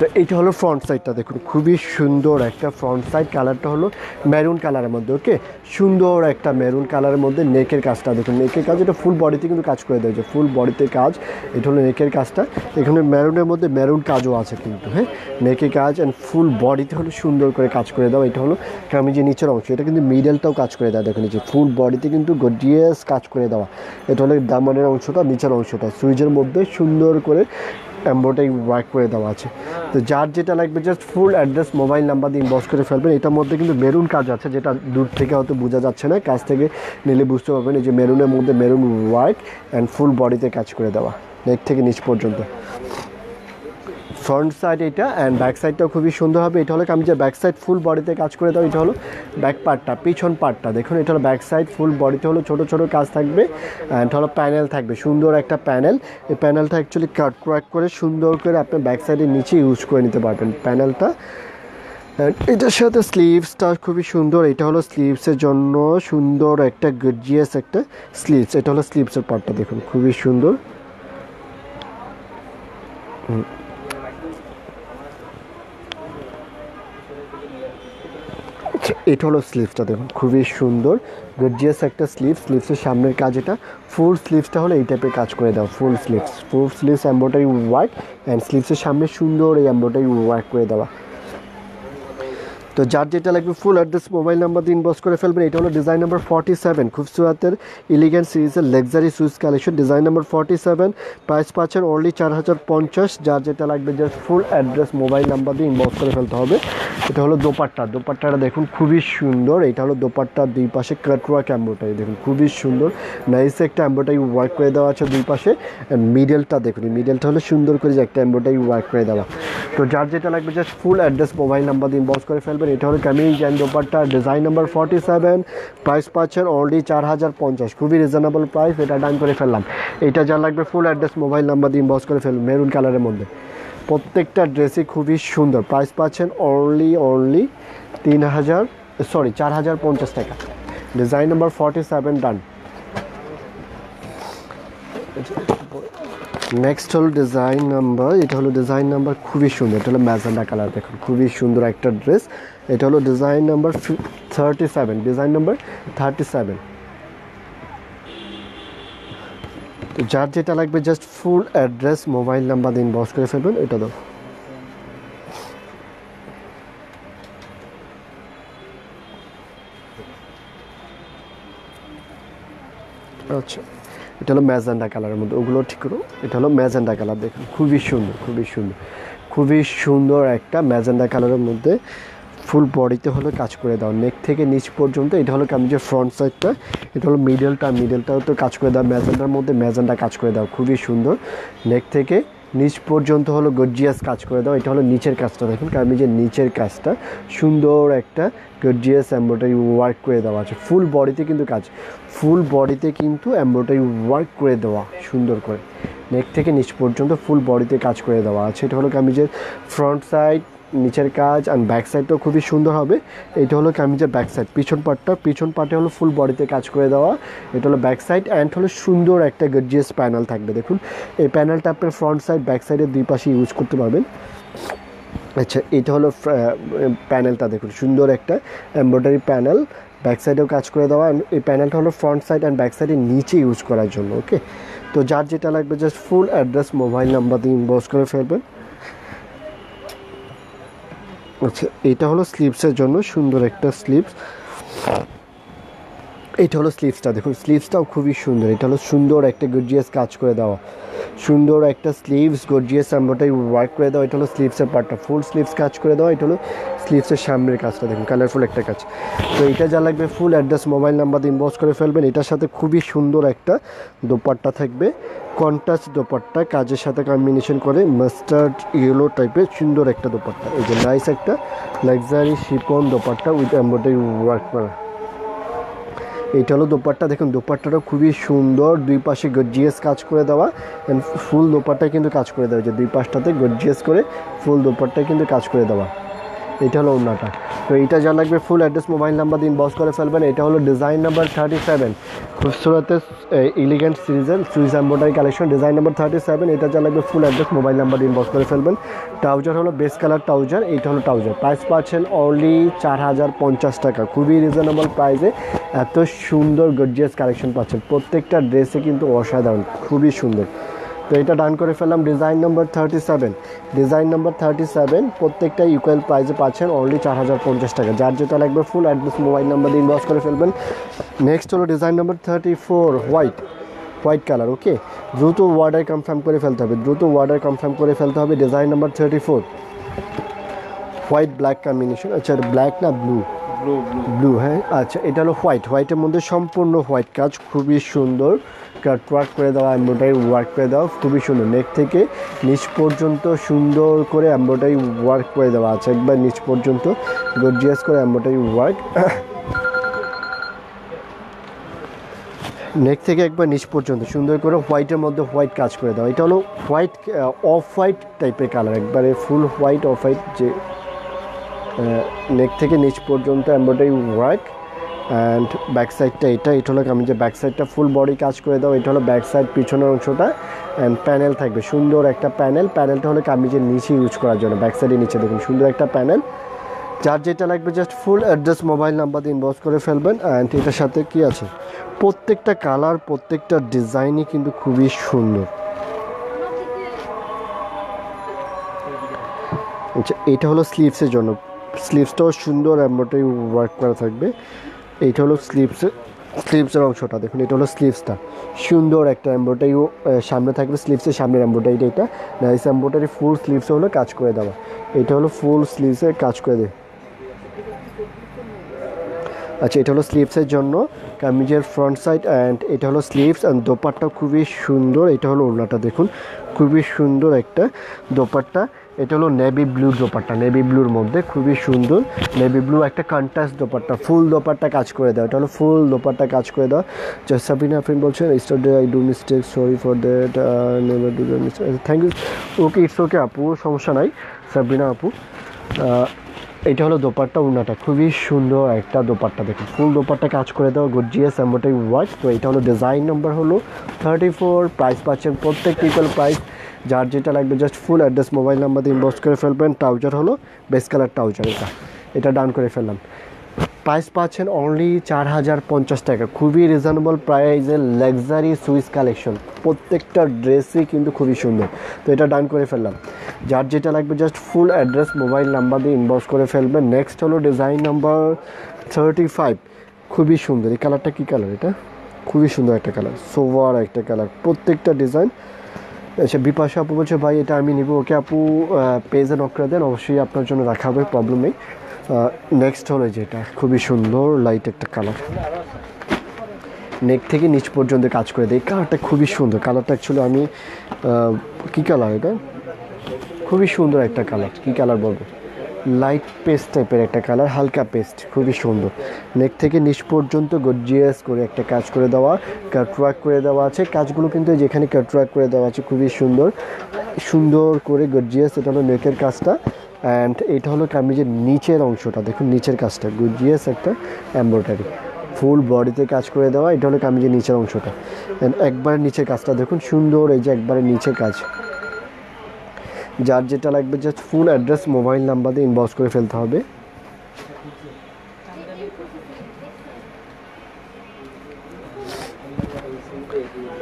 [SPEAKER 1] তো এইটা হলো ফ্রন্ট সাইডটা দেখুন, খুবই সুন্দর একটা ফ্রন্ট সাইড, কালারটা হলো মেরুন কালারের মধ্যে। ওকে সুন্দর একটা মেরুন কালারের মধ্যে। নেকের কাজটা দেখুন, নেকের কাজ এটা ফুল বডিতে কিন্তু কাজ করে দেওয়া, ফুল বডিতে কাজ। এটা হলো নেকের কাজটা, এখানে মেরুনের মধ্যে মেরুন কাজও আছে কিন্তু, হ্যাঁ নেকের কাজ অ্যান্ড ফুল বডিতে হলো সুন্দর করে কাজ করে দাও। এটা হলো কামিজের নিচের অংশ, এটা কিন্তু মিডলটাও কাজ করে দেওয়া, দেখুন যে ফুল বডিতে কিন্তু গর্জিয়াস কাজ করে দেওয়া। এটা হলো দামানের অংশটা, নিচের অংশটা সুইচের মধ্যে সুন্দর করে এমব্রয়ডারি ওয়ার্ক করে দেওয়া আছে। তো যার যেটা লাগবে just full address mobile number দিয়ে ইনবক্স করে ফেলবেন। এটার মধ্যে কিন্তু মেরুন কাজ আছে, যেটা দূর থেকে হয়তো বোঝা যাচ্ছে না, কাছ থেকে নিলে বুঝতে পারবেন। এই যে মেরুনের মধ্যে মেরুন ওয়ার্ক অ্যান্ড ফুল বডিতে কাজ করে দেওয়া, নেক থেকে নিচ পর্যন্ত। ফ্রন্ট সাইড এটা অ্যান্ড ব্যাক সাইডটাও খুবই সুন্দর হবে। এটা হলো কামিজের ব্যাক সাইড, ফুল বডিতে কাজ করে দাও। এটা হলো ব্যাক পার্টটা, পিছন পার্টটা দেখুন। এটা হলো ব্যাক সাইড, ফুল বডিতে হলো ছোটো ছোটো কাজ থাকবে অ্যান্ড হলো প্যানেল থাকবে, সুন্দর একটা প্যানেল। এই প্যানেলটা অ্যাকচুয়ালি কাট ক্র্যাক করে সুন্দর করে আপনি ব্যাক সাইডের নিচে ইউজ করে নিতে পারবেন প্যানেলটা। এটার সাথে স্লিভসটা খুবই সুন্দর। এটা হলো স্লিভসের জন্য সুন্দর একটা গর্জিয়াস একটা স্লিভস। এটা হলো স্লিভসের পার্টটা দেখুন, খুবই সুন্দর। এটা হলো স্লিভসটা দেখুন, খুবই সুন্দর গর্জিয়াস একটা স্লিভসের সামনের কাজ। এটা ফুল স্লিভসটা হলো এই টাইপের কাজ করে দাও, full sleeves embroidery work and স্লিভসের সামনে সুন্দর এই এমব্রয়ডারি ওয়ার্ক করে দেওয়া। তো যার যেটা লাগবে ফুল অ্যাড্রেস মোবাইল নাম্বার দিয়ে ইনবক্স করে ফেলবেন। এটা হলো ডিজাইন নাম্বার 47, খুবসুরাতের ইলিগেন্ট সিরিজের luxury switch collection, design number 47, price পাচ্ছেন অনলি 4050। যার যেটা লাগবে just full address mobile number দিয়ে ইনবক্স করে ফেলতে হবে। এটা হলো দোপাট্টাটা দেখুন খুবই সুন্দর। এটা হলো দোপাট্টার দুই পাশে কাটওয়ার্ক এমব্রয়ডারি, দেখুন খুবই সুন্দর নাইস একটা এমব্রয়ডারি ওয়ার্ক করে দেওয়া আছে দুই পাশে। মিডলটা দেখুন, এই মিডলটা হলো সুন্দর করে যে একটা এমব্রয়ডারি ওয়ার্ক করে দেওয়া। তো যার যেটা লাগবে just full address mobile number দিয়ে ইনবক্স করে ফেলবেন। এটা হলো kameez and dupatta, design number 47, price পাচ্ছেন অনলি 4050, খুবই রিজনেবল প্রাইস। এটা ডান করে ফেললাম। এটা যা লাগবে ফুল অ্যাড্রেস মোবাইল নাম্বার দিয়ে ইনবক্স করে ফেলবেন। মেরুন কালারের মধ্যে প্রত্যেকটা ড্রেসই খুবই সুন্দর। প্রাইস পাচ্ছেন অনলি 4050 টাকা। ডিজাইন নাম্বার 47 ডান। নেক্সট হলো ডিজাইন নাম্বার, এটা হলো ডিজাইন নাম্বার খুবই সুন্দর। এটা হলো ম্যাজেন্ডা কালার, দেখুন খুবই সুন্দর একটা ড্রেস। এটা হলো ডিজাইন নাম্বার 37, ডিজাইন নাম্বার 37। তো যার যেটা লাগবে just full address mobile number দিয়ে ইনবক্স করে ফেলবেন। এটা দাও। আচ্ছা, এটা হলো ম্যাজেন্ডা কালারের মধ্যে, ওগুলো ঠিক করো। এটা হলো ম্যাজেন্ডা কালার, দেখুন খুবই সুন্দর, খুবই সুন্দর একটা ম্যাজেন্ডা কালারের মধ্যে ফুল বডিতে হলো কাজ করে দাও নেক থেকে নিচ পর্যন্ত। এটা হলো কামিজের ফ্রন্ট সাইডটা। এটা হলো মিডলটাও তো কাজ করে দাও ম্যাজেন্ডার মধ্যে, ম্যাজেন্ডা কাজ করে দাও খুবই সুন্দর। নেক থেকে নিচ পর্যন্ত হলো গর্জিয়াস কাজ করে দাও। এটা হলো নিচের কাজটা, দেখুন কামিজের নিচের কাজটা সুন্দর একটা গর্জিয়াস এমব্রয়ডারি ওয়ার্ক করে দেওয়া আছে। ফুল বডিতে কিন্তু এমব্রয়ডারি ওয়ার্ক করে দেওয়া সুন্দর করে, নেক থেকে নিচ পর্যন্ত ফুল বডিতে কাজ করে দেওয়া আছে। এটা হলো কামিজের ফ্রন্ট সাইড, নিচের কাজ অ্যান্ড ব্যাক সাইডটাও খুবই সুন্দর হবে। এটা হলো কামিজের ব্যাক সাইড, পিছন পার্টে হলো ফুল বডিতে কাজ করে দেওয়া। এটা হলো ব্যাক সাইড অ্যান্ড হলো সুন্দর একটা গর্জিয়াস প্যানেল থাকবে। দেখুন এই প্যানেলটা আপনার ফ্রন্ট সাইড ব্যাক সাইডের দুই পাশে ইউজ করতে পারবেন। আচ্ছা, এটা হলো প্যানেলটা, দেখুন সুন্দর একটা এমব্রয়ডারি প্যানেল, ব্যাক সাইডেও কাজ করে দেওয়া। এই প্যানেলটা হলো ফ্রন্ট সাইড অ্যান্ড ব্যাক সাইডের নিচে ইউজ করার জন্য। ওকে, তো যার যেটা লাগবে just full address mobile number দিয়ে ইনবক্স করে ফেলবেন। আচ্ছা, এটা হলো স্লিভসের জন্য সুন্দর একটা স্লিভস। এটা হলো স্লিভসটা, দেখুন স্লিভসটাও খুবই সুন্দর। এটা হলো সুন্দর একটা গর্জিয়াস কাজ করে দেওয়া, সুন্দর একটা স্লিভস গর্জিয়াস এমব্রয়ডারি ওয়ার্ক করে দেওয়া। এটা হলো স্লিভসের পার্টটা, ফুল স্লিভস কাজ করে দেওয়া। এটা হলো স্লিভসের সামনের কাজটা, দেখুন কালারফুল একটা কাজ। তো এটা যা লাগবে ফুল অ্যাড্রেস মোবাইল নাম্বার দিয়ে ইনবক্স করে ফেলবেন। এটার সাথে খুবই সুন্দর একটা দোপাট্টা থাকবে, কন্ট্রাস্ট দোপাট্টা, কাজের সাথে কম্বিনেশন করে মাস্টার্ড ইয়েলো টাইপের সুন্দর একটা দোপাট্টা। এই যে নাইস একটা luxury chiffon dupatta with embroidery work করা। এটা হলো দোপাট্টা, দেখুন দোপাট্টাটা খুবই সুন্দর, দুই পাশে গর্জিয়াস কাজ করে দেওয়া অ্যান্ড ফুল দোপাট্টায় কিন্তু কাজ করে দেওয়া, যে দুই পাশটাতে গর্জিয়াস করে ফুল দোপাট্টায় কিন্তু কাজ করে দেওয়া। এটা হলো ওড়নাটা। তো এইটা যা লাগবে ফুল অ্যাড্রেস মোবাইল নাম্বার দিয়ে ইনবক্স করে ফেলবেন। এটা হলো ডিজাইন নাম্বার 37, খুবসুরতের এলিগেন্ট সিরিজের Swiss embroidery collection, design number 37। এটা যা লাগবে ফুল অ্যাড্রেস মোবাইল নাম্বার দিয়ে ইনবক্স করে ফেলবেন। ট্রাউজার হলো বেস কালার ট্রাউজার, এইটা হলো ট্রাউজার। প্রাইস পাচ্ছেন অনলি 4050 টাকা, খুবই রিজনেবল প্রাইসে এত সুন্দর গর্জিয়াস কালেকশন পাচ্ছেন। প্রত্যেকটা ড্রেসে কিন্তু অসাধারণ, খুবই সুন্দর। তো এটা ডান করে ফেললাম। ডিজাইন নাম্বার 37, প্রত্যেকটা ইকুয়াল প্রাইসে পাচ্ছেন অনলি 4050 টাকা। যার যেটা লাগবে ফুল অ্যাড্রেস মোবাইল নাম্বার দিয়ে ইনবক্স করে ফেলবেন। নেক্সট হলো ডিজাইন নাম্বার 34, হোয়াইট কালার। ওকে, দ্রুত অর্ডার কনফার্ম করে ফেলতে হবে। Design number 34, white black combination. আচ্ছা, ব্ল্যাক না ব্লু, হ্যাঁ আচ্ছা, এটা হলো হোয়াইটের মধ্যে সম্পূর্ণ হোয়াইট কাজ, খুবই সুন্দর কাট ওয়ার্ক করে দেওয়া, এমব্রয়ডারি ওয়ার্ক করে দেওয়া, খুবই সুন্দর। নেক থেকে নিচ পর্যন্ত সুন্দর করে এমব্রয়ডারি ওয়ার্ক করে দেওয়া আছে, একবার নিচ পর্যন্ত গর্জিয়াস করে এমব্রয়ডারি ওয়ার্ক। নেক থেকে একবার নিচ পর্যন্ত সুন্দর করে হোয়াইটের মধ্যে হোয়াইট কাজ করে দেওয়া। এটা হলো হোয়াইট, অফ হোয়াইট টাইপের কালার, একবারে ফুল হোয়াইট অফ হোয়াইট, যে নেক থেকে নিচ পর্যন্ত এমব্রয়ডারি ওয়ার্ক অ্যান্ড ব্যাক সাইডটা এটা হলো কামিজের ব্যাক সাইডটা ফুল বডি কাজ করে দাও। এটা হলো ব্যাক সাইড, পিছনের অংশটা অ্যান্ড প্যানেল থাকবে, সুন্দর একটা প্যানেলটা হলো কামিজের নিচে ইউজ করার জন্য, ব্যাক সাইডের নিচে দেখুন সুন্দর একটা প্যানেল। যার যেটা লাগবে just full address mobile number দিয়ে ইনবক্স করে ফেলবেন। অ্যান্ড এটার সাথে কি আছে, প্রত্যেকটা কালার প্রত্যেকটা ডিজাইনই কিন্তু খুবই সুন্দর। আচ্ছা, এটা হলো স্লিভসের জন্য, স্লিভসটাও সুন্দর এমব্রয়ডারি ওয়ার্ক করা থাকবে। এইটা হলো স্লিভসের অংশটা দেখুন, এটা হলো স্লিভসটা, সুন্দর একটা এমব্রয়ডারি সামনে থাকবে, স্লিভসের সামনের এমব্রয়ডারিটা এটা নাইস এমব্রয়ডারি, ফুল স্লিভসে হলো কাজ করে দেওয়া, এটা হলো ফুল স্লিভসে কাজ করে দেয়। আচ্ছা, এটা হলো স্লিভসের জন্য কামিজের ফ্রন্ট সাইড, অ্যান্ড এটা হলো স্লিভস অ্যান্ড দোপাট্টা খুবই সুন্দর। এটা হলো ওড়নাটা দেখুন, খুবই সুন্দর একটা দোপাট্টা। এটা হলো নেভি ব্লু দোপাট্টা, নেভি ব্লুর মধ্যে খুবই সুন্দর নেভি ব্লু একটা কন্ট্রাস্ট দোপাট্টা, ফুল দোপাট্টা কাজ করে দেওয়া, এটা হলো ফুল দোপাট্টা কাজ করে দেওয়া। সাবিনা ফ্রেন্ড বলছেন yesterday I do mistake, sorry for that, never do the mistake, thank you. Okay, it's okay আপু, সমস্যা নাই সাবিনা আপু। এটা হলো দোপাট্টা, ওড়নাটা খুবই সুন্দর একটা দোপাট্টা দেখুন, ফুল দোপাট্টা কাজ করে দেওয়া, গর্জিয়াস এমব্রয়ডারি ওয়ার্ক। তো এটা হলো ডিজাইন নাম্বার হলো 34, প্রাইস পাচ্ছেন প্রত্যেকটি ইকুয়াল প্রাইস। যার যেটা লাগবে just full address mobile number দিয়ে ইনবক্স করে ফেলবেন। ট্রাউজার হলো বেস কালার ট্রাউজার, এটা ডান করে ফেললাম। প্রাইস পাচ্ছেন অনলি 4050 টাকা, খুবই রিজনেবল প্রাইসে লাক্সারি সুইস কালেকশন, প্রত্যেকটা ড্রেসই কিন্তু খুবই সুন্দর। তো এটা ডান করে ফেললাম। যার যেটা লাগবে just full address mobile number দিয়ে ইনবক্স করে ফেলবেন। নেক্সট হলো ডিজাইন নাম্বার 35, খুবই সুন্দর। এই কালারটা কী কালার? এটা খুবই সুন্দর একটা কালার, সোভার একটা কালার, প্রত্যেকটা ডিজাইন। আচ্ছা, বিপাশা আপু বলছে ভাই এটা আমি নিব। ওকে আপু, পেজে নক করে দেন, অবশ্যই আপনার জন্য রাখা হবে, প্রবলেম নেই। নেক্সট হলো যেটা খুবই সুন্দর লাইট একটা কালার, নেক থেকে নিচ পর্যন্ত কাজ করে দেয়, কালারটা খুবই সুন্দর। কালারটা অ্যাকচুয়ালি আমি কী কালার, এটা খুবই সুন্দর একটা কালার, কী কালার বলবো, লাইট পেস্ট টাইপের একটা কালার, হালকা পেস্ট, খুবই সুন্দর। নেক থেকে নিচ পর্যন্ত গর্জিয়াস করে একটা কাজ করে দেওয়া, কাটওয়ার্ক করে দেওয়া আছে, কাজগুলো কিন্তু যেখানে কাটওয়ার্ক করে দেওয়া আছে খুবই সুন্দর সুন্দর করে গর্জিয়াস। এটা হলো নেকের কাজটা, অ্যান্ড এটা হলো কামিজের নিচের অংশটা দেখুন, নিচের কাজটা গর্জিয়াস একটা এমব্রয়ডারি, ফুল বডিতে কাজ করে দেওয়া। এটা হলো কামিজের নিচের অংশটা, অ্যান্ড একবারে নিচের কাজটা দেখুন সুন্দর, এই যে একবারে নিচে কাজ। যার যেটা লাগবে just full address mobile number দিয়ে ইনবক্স করে ফেলতে হবে।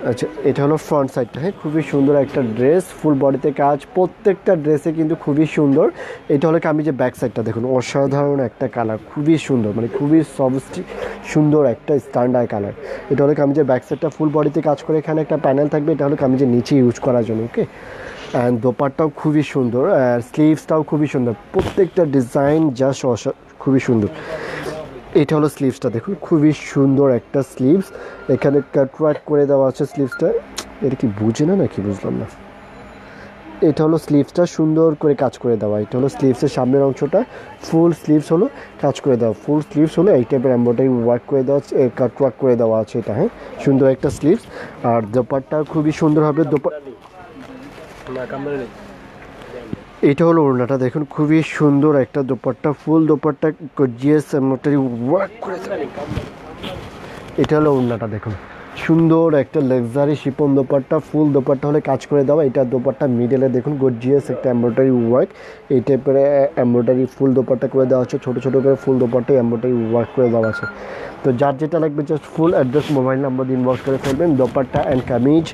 [SPEAKER 1] আচ্ছা, এটা হলো ফ্রন্ট সাইডটা, হ্যাঁ খুবই সুন্দর একটা ড্রেস, ফুল বডিতে কাজ, প্রত্যেকটা ড্রেসে কিন্তু খুবই সুন্দর। এটা হলো কামিজের ব্যাক সাইডটা দেখুন, অসাধারণ একটা কালার, খুবই সুন্দর, মানে খুবই সুন্দর একটা স্ট্যান্ডার্ড কালার। এটা হলো কামিজের ব্যাক সাইডটা, ফুল বডিতে কাজ করে, এখানে একটা প্যানেল থাকবে, এটা হলো কামিজের নিচে ইউজ করার জন্য। ওকে, অ্যান্ড দোপাট্টাও খুবই সুন্দর, আর স্লিভসটাও খুবই সুন্দর, প্রত্যেকটা ডিজাইন জাস্ট খুবই সুন্দর। এটা হলো স্লিভসটা দেখুন, খুবই সুন্দর একটা স্লিভস, এখানে কাটওয়ার্ক করে দেওয়া আছে স্লিভসটা। এটা কি বুঝে না নাকি বুঝলাম না। এটা হলো স্লিভসটা সুন্দর করে কাজ করে দেওয়া, এটা হলো স্লিভসের সামনের অংশটা, ফুল স্লিভস হলো কাজ করে দেওয়া, ফুল স্লিভস হলো এই টাইপের এমব্রয়ডারি ওয়ার্ক করে দেওয়া আছে, কাটওয়ার্ক করে দেওয়া আছে এটা, হ্যাঁ সুন্দর একটা স্লিভস। আর দোপাট্টা খুবই সুন্দর হবে, এটা হলো ওড়নাটা দেখুন, খুবই সুন্দর একটা দোপাট্টা, ফুল দোপাট্টা গর্জিয়াস এমব্রয়ডারি ওয়ার্ক করে। এটা হলো ওড়নাটা দেখুন, সুন্দর একটা লাক্সারি শিপন দোপাট্টা, ফুল দোপাট্টা হলে কাজ করে দেওয়া। এটা দোপাট্টা মিডলে দেখুন গর্জিয়াস একটা এমব্রয়ডারি ওয়ার্ক, এই টাইপের এমব্রয়ডারি ফুল দোপাট্টা করে দেওয়া আছে, ছোটো ছোটো করে ফুল দোপাট্টা এমব্রয়ডারি ওয়ার্ক করে দেওয়া আছে। তো যার যেটা লাগবে just full address mobile number দিয়ে ইনবক্স করে ফেলবেন। দোপাট্টা অ্যান্ড কামিজ,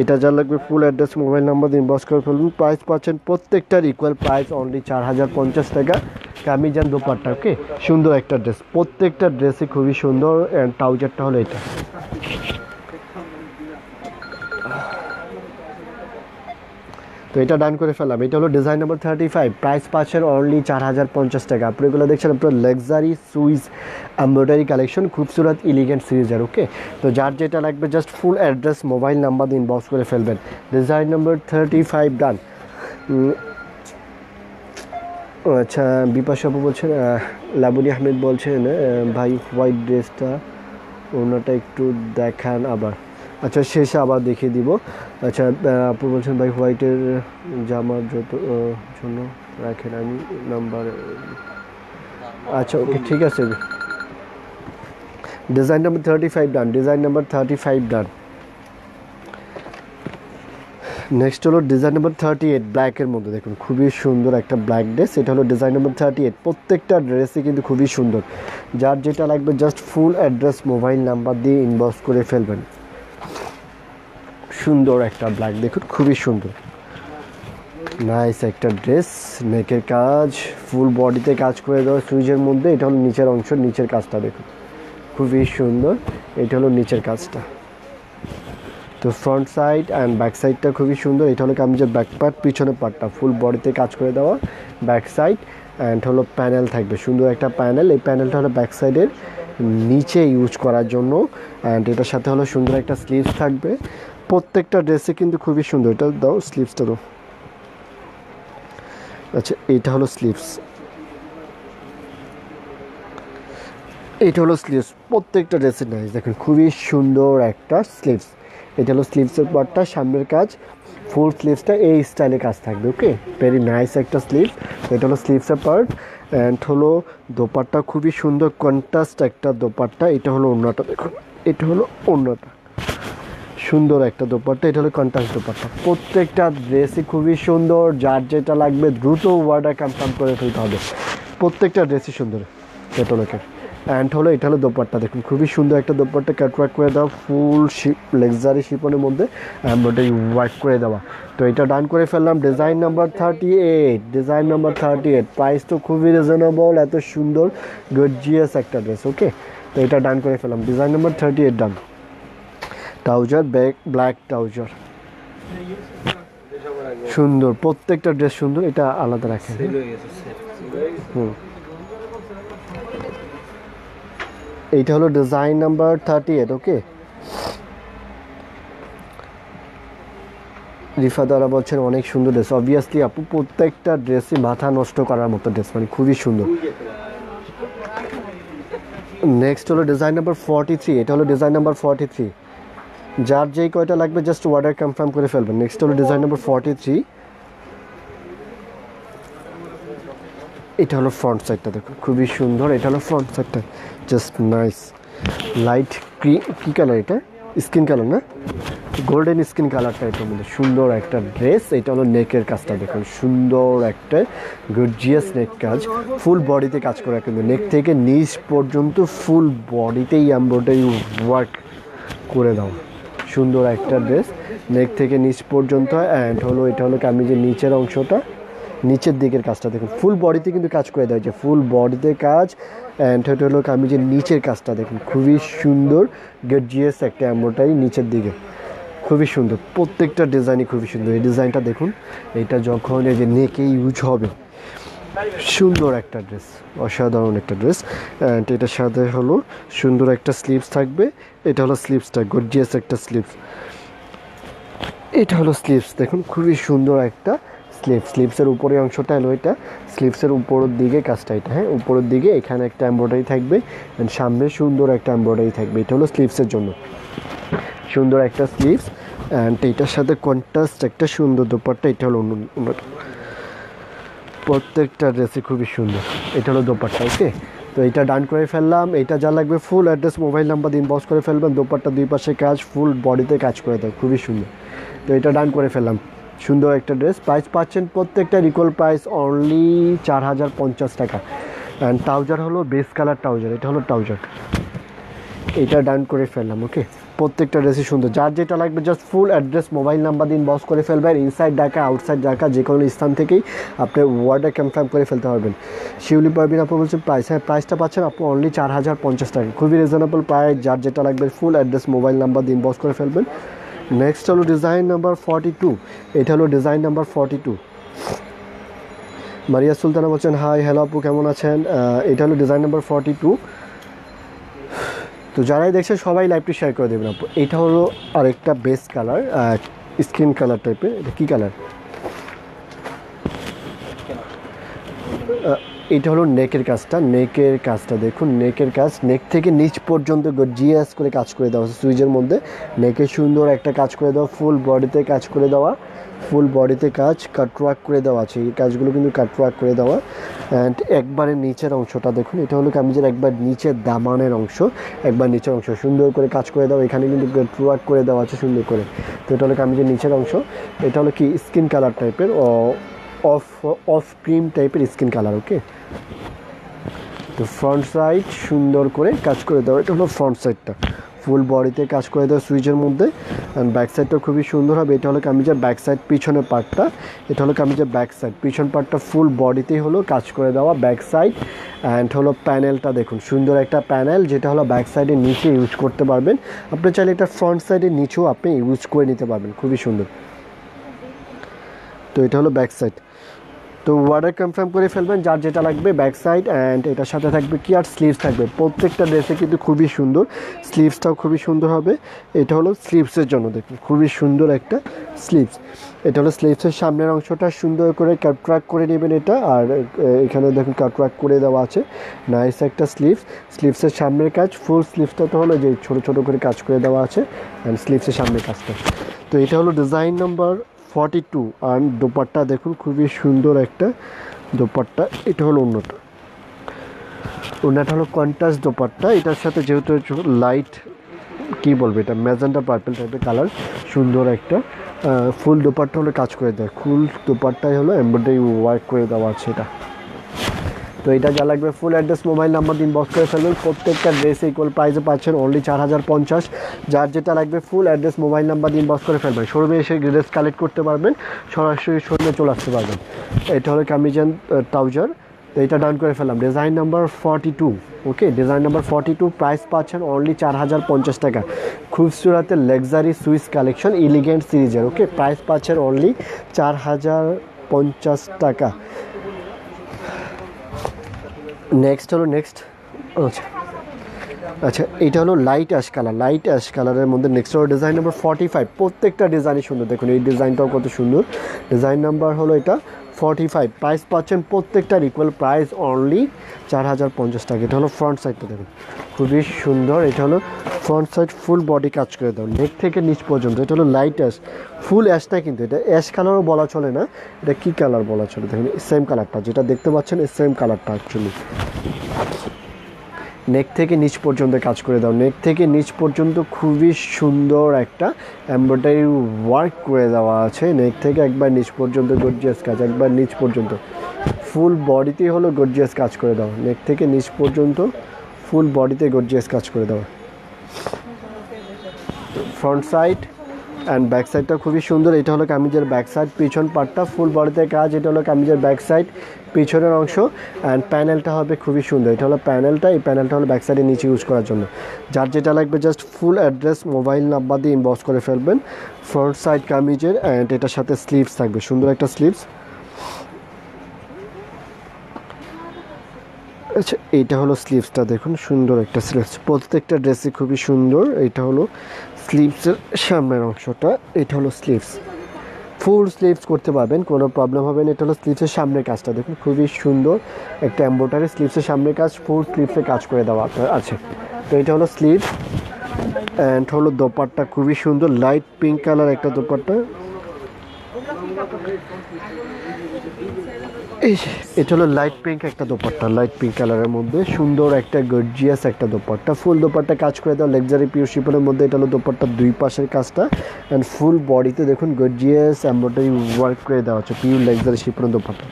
[SPEAKER 1] এটা যার লাগবে ফুল অ্যাড্রেস মোবাইল নাম্বার দিয়ে ইনবক্স করে ফেলবেন। প্রাইস পাচ্ছেন প্রত্যেকটার ইকুয়াল প্রাইস অনলি 4050 টাকা, কামিজ অ্যান্ড দোপাট্টা। ওকে, সুন্দর একটা ড্রেস, প্রত্যেকটা ড্রেসই খুবই সুন্দর। অ্যান্ড ট্রাউজারটা হলো এটা, তো এটা ডান করে ফেললাম। এটা হলো ডিজাইন নাম্বার 35, প্রাইস পাচ্ছেন অনলি 4050 টাকা। আপনি এগুলো দেখছেন আপনার লাক্সারি সুইস এমব্রয়ডারি কালেকশন, খুবসুরত এলিগেন্ট সিরিজের। ওকে, তো যার যেটা লাগবে just full address mobile number দিয়ে ইনবক্স করে ফেলবেন। Design number 35 done. আচ্ছা, বিপাশা আপু বলছেন, লাবনী আহমেদ বলছেন ভাই হোয়াইট ড্রেসটা ওনাটা একটু দেখান আবার। আচ্ছা, শেষে আবার দেখিয়ে দিব। আচ্ছা, আপু বলছেন ভাই হোয়াইটের জামার জন্য রাখেন, আমি নাম্বার। আচ্ছা ওকে, ঠিক আছে। ডিজাইন নাম্বার 35 ডান, ডিজাইন নাম্বার 35 ডান। নেক্সট হলো ডিজাইন নাম্বার 38, ব্ল্যাকের মধ্যে দেখুন খুবই সুন্দর একটা ব্ল্যাক ড্রেস। এটা হলো ডিজাইন নাম্বার 38, প্রত্যেকটা ড্রেসই কিন্তু খুবই সুন্দর। যার যেটা লাগবে just full address mobile number দিয়ে ইনবক্স করে ফেলবেন। সুন্দর একটা ব্ল্যাক দেখুন, খুবই সুন্দর। নাইস একটা ড্রেস, নেকের কাজ, ফুল বডিতে কাজ করে দেওয়া সুইচের মধ্যে। এটা হলো নিচের অংশ, নিচের কাজটা দেখুন খুবই সুন্দর। এটা হলো নিচের কাজটা। তো ফ্রন্ট সাইড অ্যান্ড ব্যাক সাইডটা খুবই সুন্দর। এটা হলো কামিজের ব্যাক পার্ট, পিছনের পার্টটা ফুল বডিতে কাজ করে দেওয়া ব্যাক সাইড। অ্যান্ড হলো প্যানেল থাকবে, সুন্দর একটা প্যানেল। এই প্যানেলটা হলো ব্যাক সাইডের নিচে ইউজ করার জন্য। অ্যান্ড এটার সাথে হলো সুন্দর একটা স্লিভস থাকবে। প্রত্যেকটা ড্রেসে কিন্তু খুবই সুন্দর। এটা দাও, স্লিভসটা দাও। আচ্ছা, এটা হলো স্লিভস, এটা হলো স্লিভস। প্রত্যেকটা ড্রেসের নাইস, দেখুন খুবই সুন্দর একটা স্লিভস। এটা হলো স্লিভসের পার্টটা, সামনের কাজ ফুল স্লিভসটা এই স্টাইলে কাজ থাকবে। ওকে, ভেরি নাইস একটা স্লিভ। এটা হলো স্লিভসের পার্ট। অ্যান্ড হলো দোপাট্টা খুবই সুন্দর, কন্ট্রাস্ট একটা দোপাট্টা। এটা হলো ওড়নাটা, দেখুন এটা হলো ওড়নাটা, সুন্দর একটা দোপাট্টা। এটা হলো কন্ট্রাস্ট দোপাট্টা। প্রত্যেকটা ড্রেসই খুবই সুন্দর। যার যেটা লাগবে দ্রুত অর্ডার কনফার্ম করে ফেলতে হবে। প্রত্যেকটা ড্রেসই সুন্দর ক্যাটালগের। অ্যান্ড হলো এটা হলো দোপাট্টা, দেখুন খুবই সুন্দর একটা দোপাট্টা, কাটওয়ার্ক করে দেওয়া ফুল লেক্সারি শিপনের মধ্যে এমব্রয়ডারি ওয়ার্ক করে দেওয়া। তো এটা ডান করে ফেললাম। Design number 38, design number 38। Price তো খুবই রিজনেবল, এত সুন্দর গর্জিয়াস একটা ড্রেস। ওকে, তো এটা ডান করে ফেললাম। ডিজাইন নাম্বার 38 ডান। ট্রাউজার, ব্ল্যাক ট্রাউজার, সুন্দর। প্রত্যেকটা ড্রেস সুন্দর। এটা আলাদা রাখেন। এইটা হলো ডিজাইন নাম্বার 38। ওকে, রিফা দ্বারা বলছেন অনেক সুন্দর ড্রেস। অবভিয়াসলি আপু, প্রত্যেকটা ড্রেসই মাথা নষ্ট করার মতো ড্রেস, মানে খুবই সুন্দর। নেক্সট হলো ডিজাইন নাম্বার 43। এটা হলো ডিজাইন নাম্বার 43। যার যেই কয়টা লাগবে জাস্ট অর্ডার কনফার্ম করে ফেলবেন। নেক্সট হলো ডিজাইন নাম্বার 43। এটা হলো ফ্রন্ট সাইডটা, দেখুন খুবই সুন্দর। এটা হলো ফ্রন্ট সাইডটা, জাস্ট নাইস। লাইট কি কালার? এটা স্কিন কালার না, গোল্ডেন স্কিন কালার টাইপের মধ্যে সুন্দর একটা ড্রেস। এটা হলো নেকের কাজটা, দেখুন সুন্দর একটা গর্জিয়াস নেক কাজ। ফুল বডিতে কাজ করা, কিন্তু নেক থেকে নিচ পর্যন্ত ফুল বডিতেই এমব্রয়ডারি ওয়ার্ক করে দাও। সুন্দর একটা ড্রেস, নেক থেকে নিচ পর্যন্ত। অ্যান্ড হলো এটা হলো কামিজের নিচের অংশটা, নিচের দিকের কাজটা দেখুন ফুল বডিতে কিন্তু কাজ করে দেওয়া হয়েছে, ফুল বডিতে কাজ। অ্যান্ড এটা হলো কামিজের নিচের কাজটা দেখুন খুবই সুন্দর গর্জিয়াস একটা এমব্রয়ডারি নিচের দিকে, খুবই সুন্দর। প্রত্যেকটা ডিজাইনই খুবই সুন্দর। এই ডিজাইনটা দেখুন, এটা যখন এই যে নেকে ইউজ হবে, সুন্দর একটা ড্রেস, অসাধারণ একটা ড্রেস। অ্যান্ড এটার সাথে হলো সুন্দর একটা স্লিভস থাকবে। এটা হলো স্লিভসটা, গর্জিয়াস একটা স্লিভস। এটা হলো স্লিভস, দেখুন খুবই সুন্দর একটা স্লিভসের উপরের অংশটা হলো এটা, স্লিভসের উপরের দিকে কাজটা এটা। হ্যাঁ, উপরের দিকে এখানে একটা এমব্রয়ডারি থাকবে, অ্যান্ড সামনে সুন্দর একটা এমব্রয়ডারি থাকবে। এটা হলো স্লিভসের জন্য সুন্দর একটা স্লিভস। অ্যান্ড এটার সাথে কন্ট্রাস্ট একটা সুন্দর দোপাট্টা। এটা হলো প্রত্যেকটা ড্রেসই খুবই সুন্দর। এটা হলো দোপাট্টা। ওকে, তো এটা ডান করে ফেললাম। এটা যা লাগবে ফুল অ্যাড্রেস, মোবাইল নাম্বার দিয়ে ইনবক্স করে ফেলবেন। দোপাট্টা দুই পাশে কাজ, ফুল বডিতে কাজ করে দেয়, খুবই সুন্দর। তো এটা ডান করে ফেললাম। সুন্দর একটা ড্রেস। প্রাইস পাচ্ছেন প্রত্যেকটা ইকুয়াল প্রাইস, অনলি 4050 টাকা। অ্যান্ড ট্রাউজার হলো বেস কালার ট্রাউজার। এটা হলো ট্রাউজার। এটা ডান করে ফেললাম। ওকে, প্রত্যেকটা ড্রেসই সুন্দর। যার যেটা লাগবে just full address, mobile number দিন বক্স করে ফেলবেন। ইনসাইড ঢাকা, আউটসাইড ঢাকা, যে কোনো স্থান থেকেই আপনি ওয়ার্ডে কনফার্ম করে ফেলতে পারবেন। শিউলি পারবিন আপু বলছেন প্রাইস, হ্যাঁ প্রাইসটা পাচ্ছেন আপু অনলি 4050 টাকা, খুবই রিজনেবল প্রাইস। যার যেটা লাগবে ফুল অ্যাড্রেস, মোবাইল নাম্বার দিন বক্স করে ফেলবেন। নেক্সট হলো ডিজাইন নাম্বার 42। এটা হলো ডিজাইন নাম্বার 42। মারিয়া সুলতানা বলছেন হাই হ্যালো আপু, কেমন আছেন? এটা হলো ডিজাইন নাম্বার 42। তো যারাই দেখছেন সবাই লাইভটি শেয়ার করে দেবেন আপু। এটা হলো আরেকটা বেস কালার, স্কিন কালার টাইপের। এটা কী কালার? এটা হলো নেকের কাজটা দেখুন, নেকের কাজ নেক থেকে নিচ পর্যন্ত গর্জিয়াস করে কাজ করে দেওয়া হচ্ছে সুইচের মধ্যে। নেকে সুন্দর একটা কাজ করে দেওয়া, ফুল বডিতে কাজ করে দেওয়া, ফুল বডিতে কাজ, কাটওয়ার্ক করে দেওয়া আছে। এই কাজগুলো কিন্তু কাটওয়ার্ক করে দেওয়া। অ্যান্ড একবারে নিচের অংশটা দেখুন, এটা হলো কামিজের একবার নিচের দামানের অংশ, একবার নিচের অংশ সুন্দর করে কাজ করে দেওয়া। এখানে কিন্তু কাটওয়ার্ক করে দেওয়া আছে সুন্দর করে। তো এটা হলো কামিজের নিচের অংশ। এটা হলো কি স্কিন কালার টাইপের, অফ ক্রিম টাইপের স্কিন কালার। ওকে, তো ফ্রন্ট সাইড সুন্দর করে কাজ করে দেওয়া। এটা হলো ফ্রন্ট সাইডটা, ফুল বডিতে কাজ করে দেওয়া সুইচের মধ্যে। অ্যান্ড ব্যাক সাইডটা খুবই সুন্দর হবে। এটা হলো কামিজের ব্যাক সাইড, পিছনের পার্টটা। এটা হলো কামিজের ব্যাক সাইড, পিছন পার্টটা ফুল বডিতেই হলো কাজ করে দেওয়া ব্যাক সাইড। অ্যান্ড হলো প্যানেলটা দেখুন, সুন্দর একটা প্যানেল, যেটা হলো ব্যাক সাইডের নিচে ইউজ করতে পারবেন। আপনি চাইলে এটা ফ্রন্ট সাইডের নিচেও আপনি ইউজ করে নিতে পারবেন, খুবই সুন্দর। তো এটা হলো ব্যাক সাইড। তো অর্ডার কনফার্ম করে ফেলবেন যার যেটা লাগবে। ব্যাক সাইড অ্যান্ড এটার সাথে থাকবে কি আর স্লিভস থাকবে। প্রত্যেকটা ড্রেসে কিন্তু খুবই সুন্দর, স্লিভসটাও খুবই সুন্দর হবে। এটা হলো স্লিভসের জন্য, দেখুন খুবই সুন্দর একটা স্লিভস। এটা হলো স্লিভসের সামনের অংশটা সুন্দর করে কাটওয়ার্ক করে নেবেন এটা। আর এখানে দেখুন কাটওয়ার্ক করে দেওয়া আছে, নাইস একটা স্লিভস। স্লিভসের সামনের কাজ, ফুল স্লিভসটা তো হলো যে ছোটো ছোটো করে কাজ করে দেওয়া আছে, অ্যান্ড স্লিভসের সামনের কাজটা। তো এটা হলো ডিজাইন নাম্বার 42। আর দোপাট্টা দেখুন খুবই সুন্দর একটা দোপাট্টা। এটা হলো ওনাটা হলো কন্ট্রাস্ট দোপাট্টা। এটার সাথে যেহেতু লাইট কি বলবো, এটা ম্যাজেন্টা পার্পল টাইপের কালার, সুন্দর একটা ফুল দোপাট্টা হলো কাজ করে দেয়। ফুল দোপাট্টাই হলো এমব্রয়ডারি ওয়ার্ক করে দেওয়া আছে এটা। তো এটা যা লাগবে ফুল অ্যাড্রেস, মোবাইল নাম্বার দিন, বক্স করে ফেলবেন। প্রত্যেকটা ড্রেস ইকুয়াল প্রাইসে পাচ্ছেন অনলি 4050। যার যেটা লাগবে ফুল অ্যাড্রেস, মোবাইল নাম্বার দিন, বক্স করে ফেলবেন। শোরুমে এসে ড্রেস কালেক্ট করতে পারবেন, সরাসরি শোরুমে চলে আসতে পারবেন। এটা হলো কামিজান ট্রাউজার। তো এটা ডান করে ফেললাম। ডিজাইন নাম্বার 42, ওকে, ডিজাইন নাম্বার 42। প্রাইস পাচ্ছেন অনলি 4050 টাকা। খুবসুরতের লাক্সারি সুইস কালেকশন এলিগেন্ট সিরিজের, ওকে। প্রাইস পাচ্ছেন অনলি 4050 টাকা। নেক্সট আচ্ছা এটা হলো light ash colour, light ash কালারের মধ্যে নেক্সট হলো ডিজাইন নাম্বার 45। প্রত্যেকটা ডিজাইনই সুন্দর, দেখুন এই ডিজাইনটাও কত সুন্দর। ডিজাইন নাম্বার হলো এটা 45। প্রাইস পাচ্ছেন প্রত্যেকটার ইকুয়াল প্রাইস অনলি 4050 টাকা। এটা হলো ফ্রন্ট সাইডটা, দেখুন খুবই সুন্দর। এটা হলো ফ্রন্ট সাইড, ফুল বডি কাজ করে দাও নেক থেকে নিচ পর্যন্ত। এটা হলো লাইট অ্যাশ, ফুল অ্যাশটা কিন্তু এটা অ্যাশ কালারও বলা চলে না, এটা কী কালার বলা চলে, দেখুন সেম কালারটা যেটা দেখতে পাচ্ছেন, এই সেম কালারটা অ্যাকচুয়ালি। নেক থেকে নিচ পর্যন্ত কাজ করে দাও, নেক থেকে নিচ পর্যন্ত খুবই সুন্দর একটা এমব্রয়ডারি ওয়ার্ক করে দেওয়া আছে। নেক থেকে একবার নিচ পর্যন্ত গর্জিয়াস কাজ, একবার নিচ পর্যন্ত ফুল বডিতেই হলো গর্জিয়াস কাজ করে দাও। নেক থেকে নিচ পর্যন্ত ফুল বডিতে গর্জিয়াস কাজ করে দাও। ফ্রন্ট সাইড অ্যান্ড ব্যাক সাইডটা খুবই সুন্দর। এটা হলো কামিজের ব্যাক সাইড, পিছন পার্টটা ফুল বডিতে কাজ। এটা হলো কামিজের ব্যাক সাইড, পিছনের অংশ। অ্যান্ড প্যানেলটা হবে খুবই সুন্দর। এটা হলো প্যানেলটা, এই প্যানেলটা হলো ব্যাক সাইডের নিচে ইউজ করার জন্য। যার যেটা লাগবে just full address, mobile number দিয়ে ইনবক্স করে ফেলবেন। ফ্রন্ট সাইড কামিজের, অ্যান্ড এটার সাথে স্লিভস থাকবে, সুন্দর একটা স্লিভস। আচ্ছা এইটা হলো স্লিভসটা, দেখুন সুন্দর একটা স্লিভস। প্রত্যেকটা ড্রেসই খুবই সুন্দর। এটা হলো স্লিভসের সামনের অংশটা, এটা হলো স্লিভস। ফুল স্লিভস করতে পারবেন, কোনো প্রবলেম হবে না। এটা হলো স্লিভসের সামনের কাজটা, দেখুন খুবই সুন্দর একটা এমব্রয়ডারি। স্লিভসের সামনের কাজ, ফুল স্লিভসে কাজ করে দেওয়া আপনার আছে। তো এটা হলো স্লিভ। অ্যান্ড হলো দোপাট্টা খুবই সুন্দর, লাইট পিঙ্ক কালার একটা দোপাট্টা। এটা হলো লাইট পিঙ্ক একটা দোপাট্টা, লাইট পিঙ্ক কালারের মধ্যে সুন্দর একটা গর্জিয়াস একটা দোপাট্টা। ফুল দোপাট্টা কাজ করে দেওয়া লাক্সারি পিওর শিপনের মধ্যে। এটা হলো দোপাট্টার দুই পাশের কাজটা, অ্যান্ড ফুল বডিতে দেখুন গর্জিয়াস এমব্রয়ডারি ওয়ার্ক করে দেওয়া হচ্ছে, পিওর লাক্সারি শিপনের দোপাট্টা।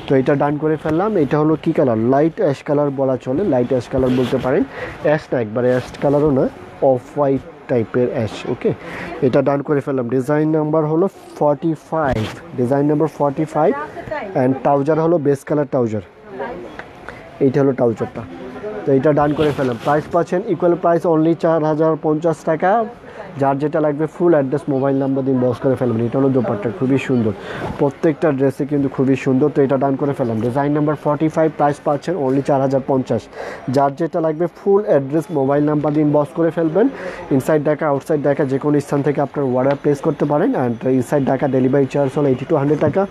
[SPEAKER 1] তো এটা ডান করে ফেললাম। এটা হলো কি কালার, লাইট অ্যাশ কালার বলা চলে, লাইট অ্যাশ কালার বলতে পারেন। অ্যাশ না, একবারে অ্যাশ কালারও না, অফ হোয়াইট টাইপের অ্যাশ, ওকে। এটা ডান করে ফেললাম। ডিজাইন নাম্বার হলো 45, ডিজাইন নাম্বার 45। অ্যান্ড ট্রাউজার হলো বেস কালার ট্রাউজার, এইটা হলো ট্রাউজারটা। তো এইটা ডান করে ফেললাম। প্রাইস পাচ্ছেন ইকুয়াল প্রাইস অনলি 4050 টাকা। যার যেটা লাগবে ফুল অ্যাড্রেস, মোবাইল নাম্বার দিন, বক্স করে ফেলবেন। এটা হলো দোপাট্টা, খুবই সুন্দর। প্রত্যেকটা ড্রেসে কিন্তু খুবই সুন্দর। তো এটা ডান করে ফেললাম। ডিজাইন নাম্বার 45, প্রাইস পাচ্ছেন অনলি 4050। যার যেটা লাগবে ফুল অ্যাড্রেস, মোবাইল নাম্বার দিন, বক্স করে ফেলবেন। ইনসাইড ঢাকা, আউটসাইড ঢাকা, যে কোনো স্থান থেকে আপনার অর্ডার প্লেস করতে পারেন। And inside Dhaka delivery charge হলো 80 to 100 টাকা,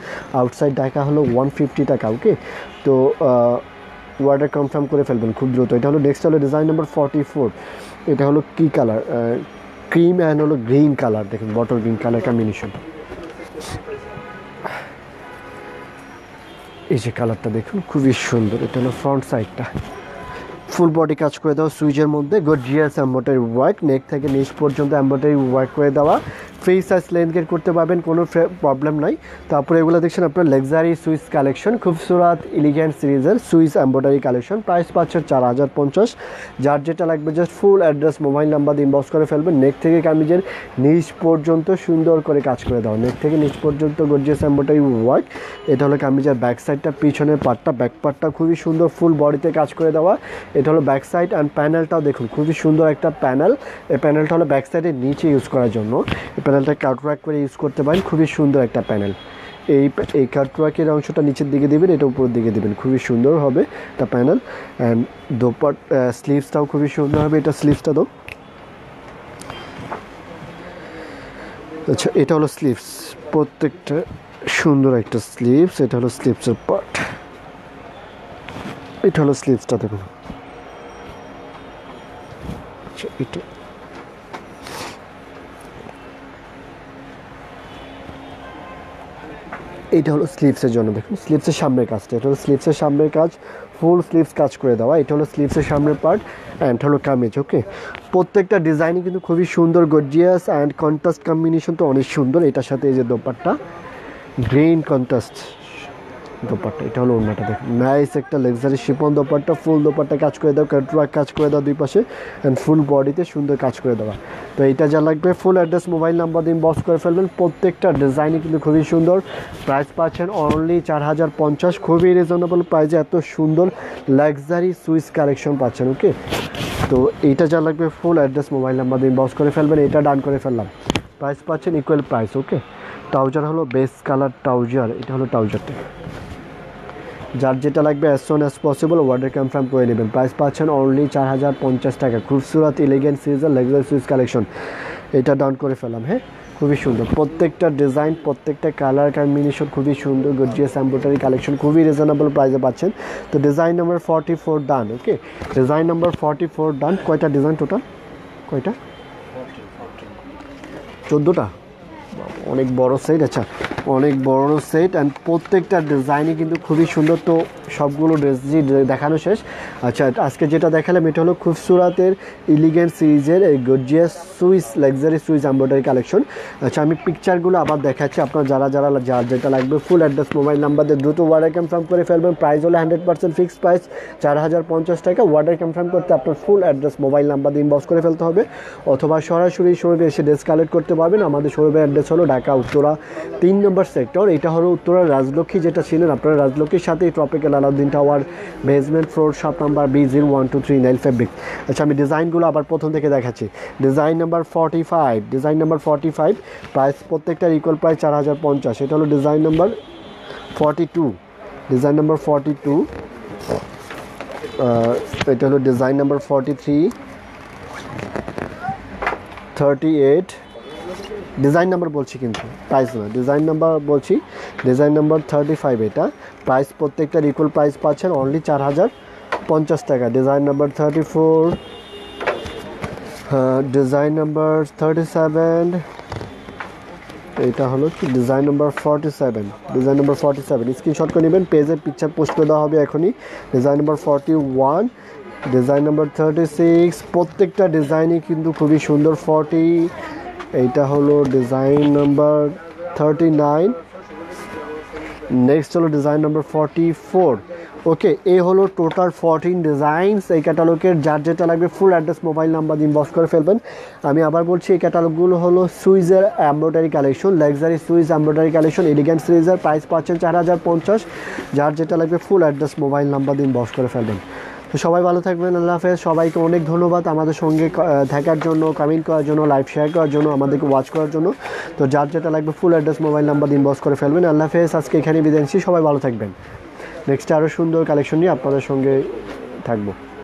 [SPEAKER 1] আউটসাইড ঢাকা হলো 150 টাকা, ওকে। তো অর্ডার কনফার্ম করে ফেলবেন খুব দ্রুত। এটা হলো নেক্সট হলো ডিজাইন নাম্বার 44। এটা হলো কি কালার, ক্রিম অ্যান্ড হলো গ্রিন কালার, দেখুন বটল গ্রিন কালার কম্বিনেশন। এই যে কালারটা দেখুন খুবই সুন্দর। এটা হলো ফ্রন্ট সাইডটা, ফুল বডি কাজ করে দেওয়া সুইচের মধ্যে গর্জিয়াস এমব্রয়ডারি ওয়ার্ক, নেক থেকে নিচ পর্যন্ত এমব্রয়ডারি ওয়ার্ক করে দেওয়া। ফ্রি সাইজ লেন্থ গেট করতে পারবেন, কোনো প্রবলেম নাই। তারপরে এগুলো দেখছেন আপনার লাক্সারি সুইস কালেকশন, খুবসুরাত এলিগেন্ট সিরিজের সুইস এম্ব্রয়ডারি কালেকশন। প্রাইস পাচ্ছেন 4050। যার যেটা লাগবে just full address mobile number inbox করে ফেলবেন। নেক থেকে কামিজের নিচ পর্যন্ত সুন্দর করে কাজ করে দেওয়া, নেক থেকে নিচ পর্যন্ত গর্জিয়াস এম্ব্রয়ডারি ওয়ার্ক। এটা হলো কামিজের ব্যাক সাইডটা, পিছনের পার্টটা, ব্যাক পার্টটা খুবই সুন্দর ফুল বডিতে কাজ করে দেওয়া। এটা হলো ব্যাক সাইড অ্যান্ড প্যানেলটাও দেখুন খুবই সুন্দর একটা প্যানেল। এই প্যানেলটা হলো ব্যাক সাইডের নিচে ইউজ করার জন্য, এই প্যানেলটা কাটওয়ার্ক করে ইউজ করতে পারেন, খুবই সুন্দর একটা প্যানেল। এই কাটওয়ার্কের অংশটা নিচের দিকে দিবেন, এটা উপরের দিকে দিবেন, খুবই সুন্দর হবে একটা প্যানেল। অ্যান্ড দোপাট স্লিভসটাও খুবই সুন্দর হবে, এটা স্লিভসটা দাও। আচ্ছা, এটা হলো স্লিভস, প্রত্যেকটা সুন্দর একটা স্লিভস। এটা হলো স্লিভসের পার্ট, এটা হলো স্লিভসটা দেখুন। আচ্ছা, এটা হলো স্লিভসের জন্য, দেখুন স্লিভসের সামনের কাজটা, এটা হলো স্লিভসের সামনের কাজ, ফুল স্লিভস কাজ করে দেওয়া। এটা হলো স্লিভসের সামনের পার্ট অ্যান্ড হলো কামিজ। ওকে, প্রত্যেকটা ডিজাইনই কিন্তু খুবই সুন্দর, গর্জিয়াস অ্যান্ড কন্ট্রাস্ট কম্বিনেশন তো অনেক সুন্দর। এটার সাথে এই যে দোপাট্টা, গ্রিন কন্ট্রাস্ট দোপাট্টা, এটা হলো ওড়নাটা দেখুন, নাইস একটা লাক্সারি শিফন দোপাট্টা, ফুল দোপাট্টা কাজ করে দাও, কাটওয়ার্ক কাজ করে দাও দুই পাশে অ্যান্ড ফুল বডিতে সুন্দর কাজ করে দেওয়া। তো এইটা যা লাগবে ফুল অ্যাড্রেস মোবাইল নাম্বার দিয়ে ইনবক্স করে ফেলবেন। প্রত্যেকটা ডিজাইনই কিন্তু খুবই সুন্দর। প্রাইস পাচ্ছেন অনলি 4050, খুবই রিজনেবল প্রাইসে এত সুন্দর লাক্সারি সুইস কালেকশন পাচ্ছেন। ওকে, তো এইটা যা লাগবে ফুল অ্যাড্রেস মোবাইল নাম্বার দিয়ে ইনবক্স করে ফেলবেন। এটা ডান করে ফেললাম, প্রাইস পাচ্ছেন ইকুয়াল প্রাইস। ওকে, ট্রাউজার হলো বেস্ট কালার ট্রাউজার, এটা হলো ট্রাউজারটা। যার যেটা লাগবে as soon as possible order confirm করে নেবেন। প্রাইস পাচ্ছেন অনলি 4050 টাকা। খুবসুরত এলিগেন্ট সিরিজের লাক্সারি সুইস কালেকশন, এটা ডাউন করে ফেলাম। হ্যাঁ, খুবই সুন্দর প্রত্যেকটা ডিজাইন, প্রত্যেকটা কালার কম্বিনেশন খুবই সুন্দর, গর্জিয়াস এমব্রয়ডারি কালেকশন, খুবই রিজনেবল প্রাইসে পাচ্ছেন। তো ডিজাইন নাম্বার 44 ডান। ওকে, ডিজাইন নাম্বার 44 ডান। কয়টা ডিজাইন টোটাল? কয়টা? 14টা, অনেক বড় সেট। আচ্ছা, অনেক বড় সেট অ্যান্ড প্রত্যেকটা ডিজাইনই কিন্তু খুবই সুন্দর। তো সবগুলো ড্রেস দেখানো শেষ। আচ্ছা, আজকে যেটা দেখালাম এটা হলো খুবসুরাতের এলিগেন্ট সিরিজের এই gorgeous Swiss luxury Swiss embroidery collection. আচ্ছা, আমি পিকচারগুলো আবার দেখাচ্ছি। আপনার যারা যার যেটা লাগবে ফুল অ্যাড্রেস মোবাইল নাম্বার দিয়ে দ্রুত অর্ডার কনফার্ম করে ফেলবেন। প্রাইস হলো 100% ফিক্সড প্রাইস 4050 টাকা। অর্ডার কনফার্ম করতে আপনার ফুল অ্যাড্রেস মোবাইল নাম্বার দিয়ে ইনবক্স করে ফেলতে হবে, অথবা সরাসরি শোরুমে এসে ড্রেস কালেক্ট করতে পারবেন। আমাদের শোরুমের অ্যাড্রেস হলো ঢাকা উত্তরা 3 নম্বর সেক্টর। এটা হলো উত্তরা রাজলক্ষ্মী, যেটা ছিলেন আপনারা রাজলক্ষ্মীর সাথেই tropical Alauddin tower basement floor, shop number B0123 fabric. আচ্ছা, আমি ডিজাইনগুলো আবার প্রথম থেকে দেখাচ্ছি। Design number 45, design number 45, price প্রত্যেকটার ইকুয়াল প্রাইস 4050। এটা হলো ডিজাইন নাম্বার 42, ডিজাইন নাম্বার 42। এটা হলো ডিজাইন নাম্বার 43, 38, ডিজাইন নাম্বার বলছি কিন্তু প্রাইস না, ডিজাইন নাম্বার বলছি। ডিজাইন নাম্বার 35, এটা প্রাইস প্রত্যেকটার ইকুয়াল প্রাইস পাচ্ছেন অনলি 4050 টাকা। ডিজাইন নাম্বার 34, ডিজাইন নাম্বার 37, এটা হলো কি design number 47, design number 47। Screenshot করে নেবেন, পেজের পিকচার পোস্ট করে দেওয়া হবে এখনই। ডিজাইন নাম্বার 41, ডিজাইন নাম্বার 36, প্রত্যেকটা ডিজাইনই কিন্তু খুবই সুন্দর। 40, এইটা হলো ডিজাইন নাম্বার 39, নেক্সট হলো ডিজাইন নাম্বার 44। ওকে, এই হলো টোটাল 14 ডিজাইনস এই ক্যাটালগের। যার যেটা লাগবে ফুল অ্যাড্রেস মোবাইল নাম্বার দিয়ে ইনবক্স করে ফেলবেন। আমি আবার বলছি, এই ক্যাটালগুলো হলো সুইজের embroidery collection, luxury Swiss embroidery collection, elegant সিরিজের। প্রাইস পাচ্ছেন 4050। যার যেটা লাগবে ফুল অ্যাড্রেস মোবাইল নাম্বার দিয়ে ইনবক্স করে ফেলবেন। তো সবাই ভালো থাকবেন, আল্লাহ হাফেজ। সবাইকে অনেক ধন্যবাদ আমাদের সঙ্গে থাকার জন্য, কমেন্ট করার জন্য, লাইভ শেয়ার করার জন্য, আমাদেরকে ওয়াচ করার জন্য। তো যার যেটা লাগবে ফুল অ্যাড্রেস মোবাইল নাম্বার দিয়ে ইনবক্স করে ফেলবেন। আল্লাহ হাফেজ, আজকে এখানেই বিদায় নিচ্ছি। সবাই ভালো থাকবেন। নেক্সট আরও সুন্দর কালেকশন নিয়ে আপনাদের সঙ্গে থাকবো।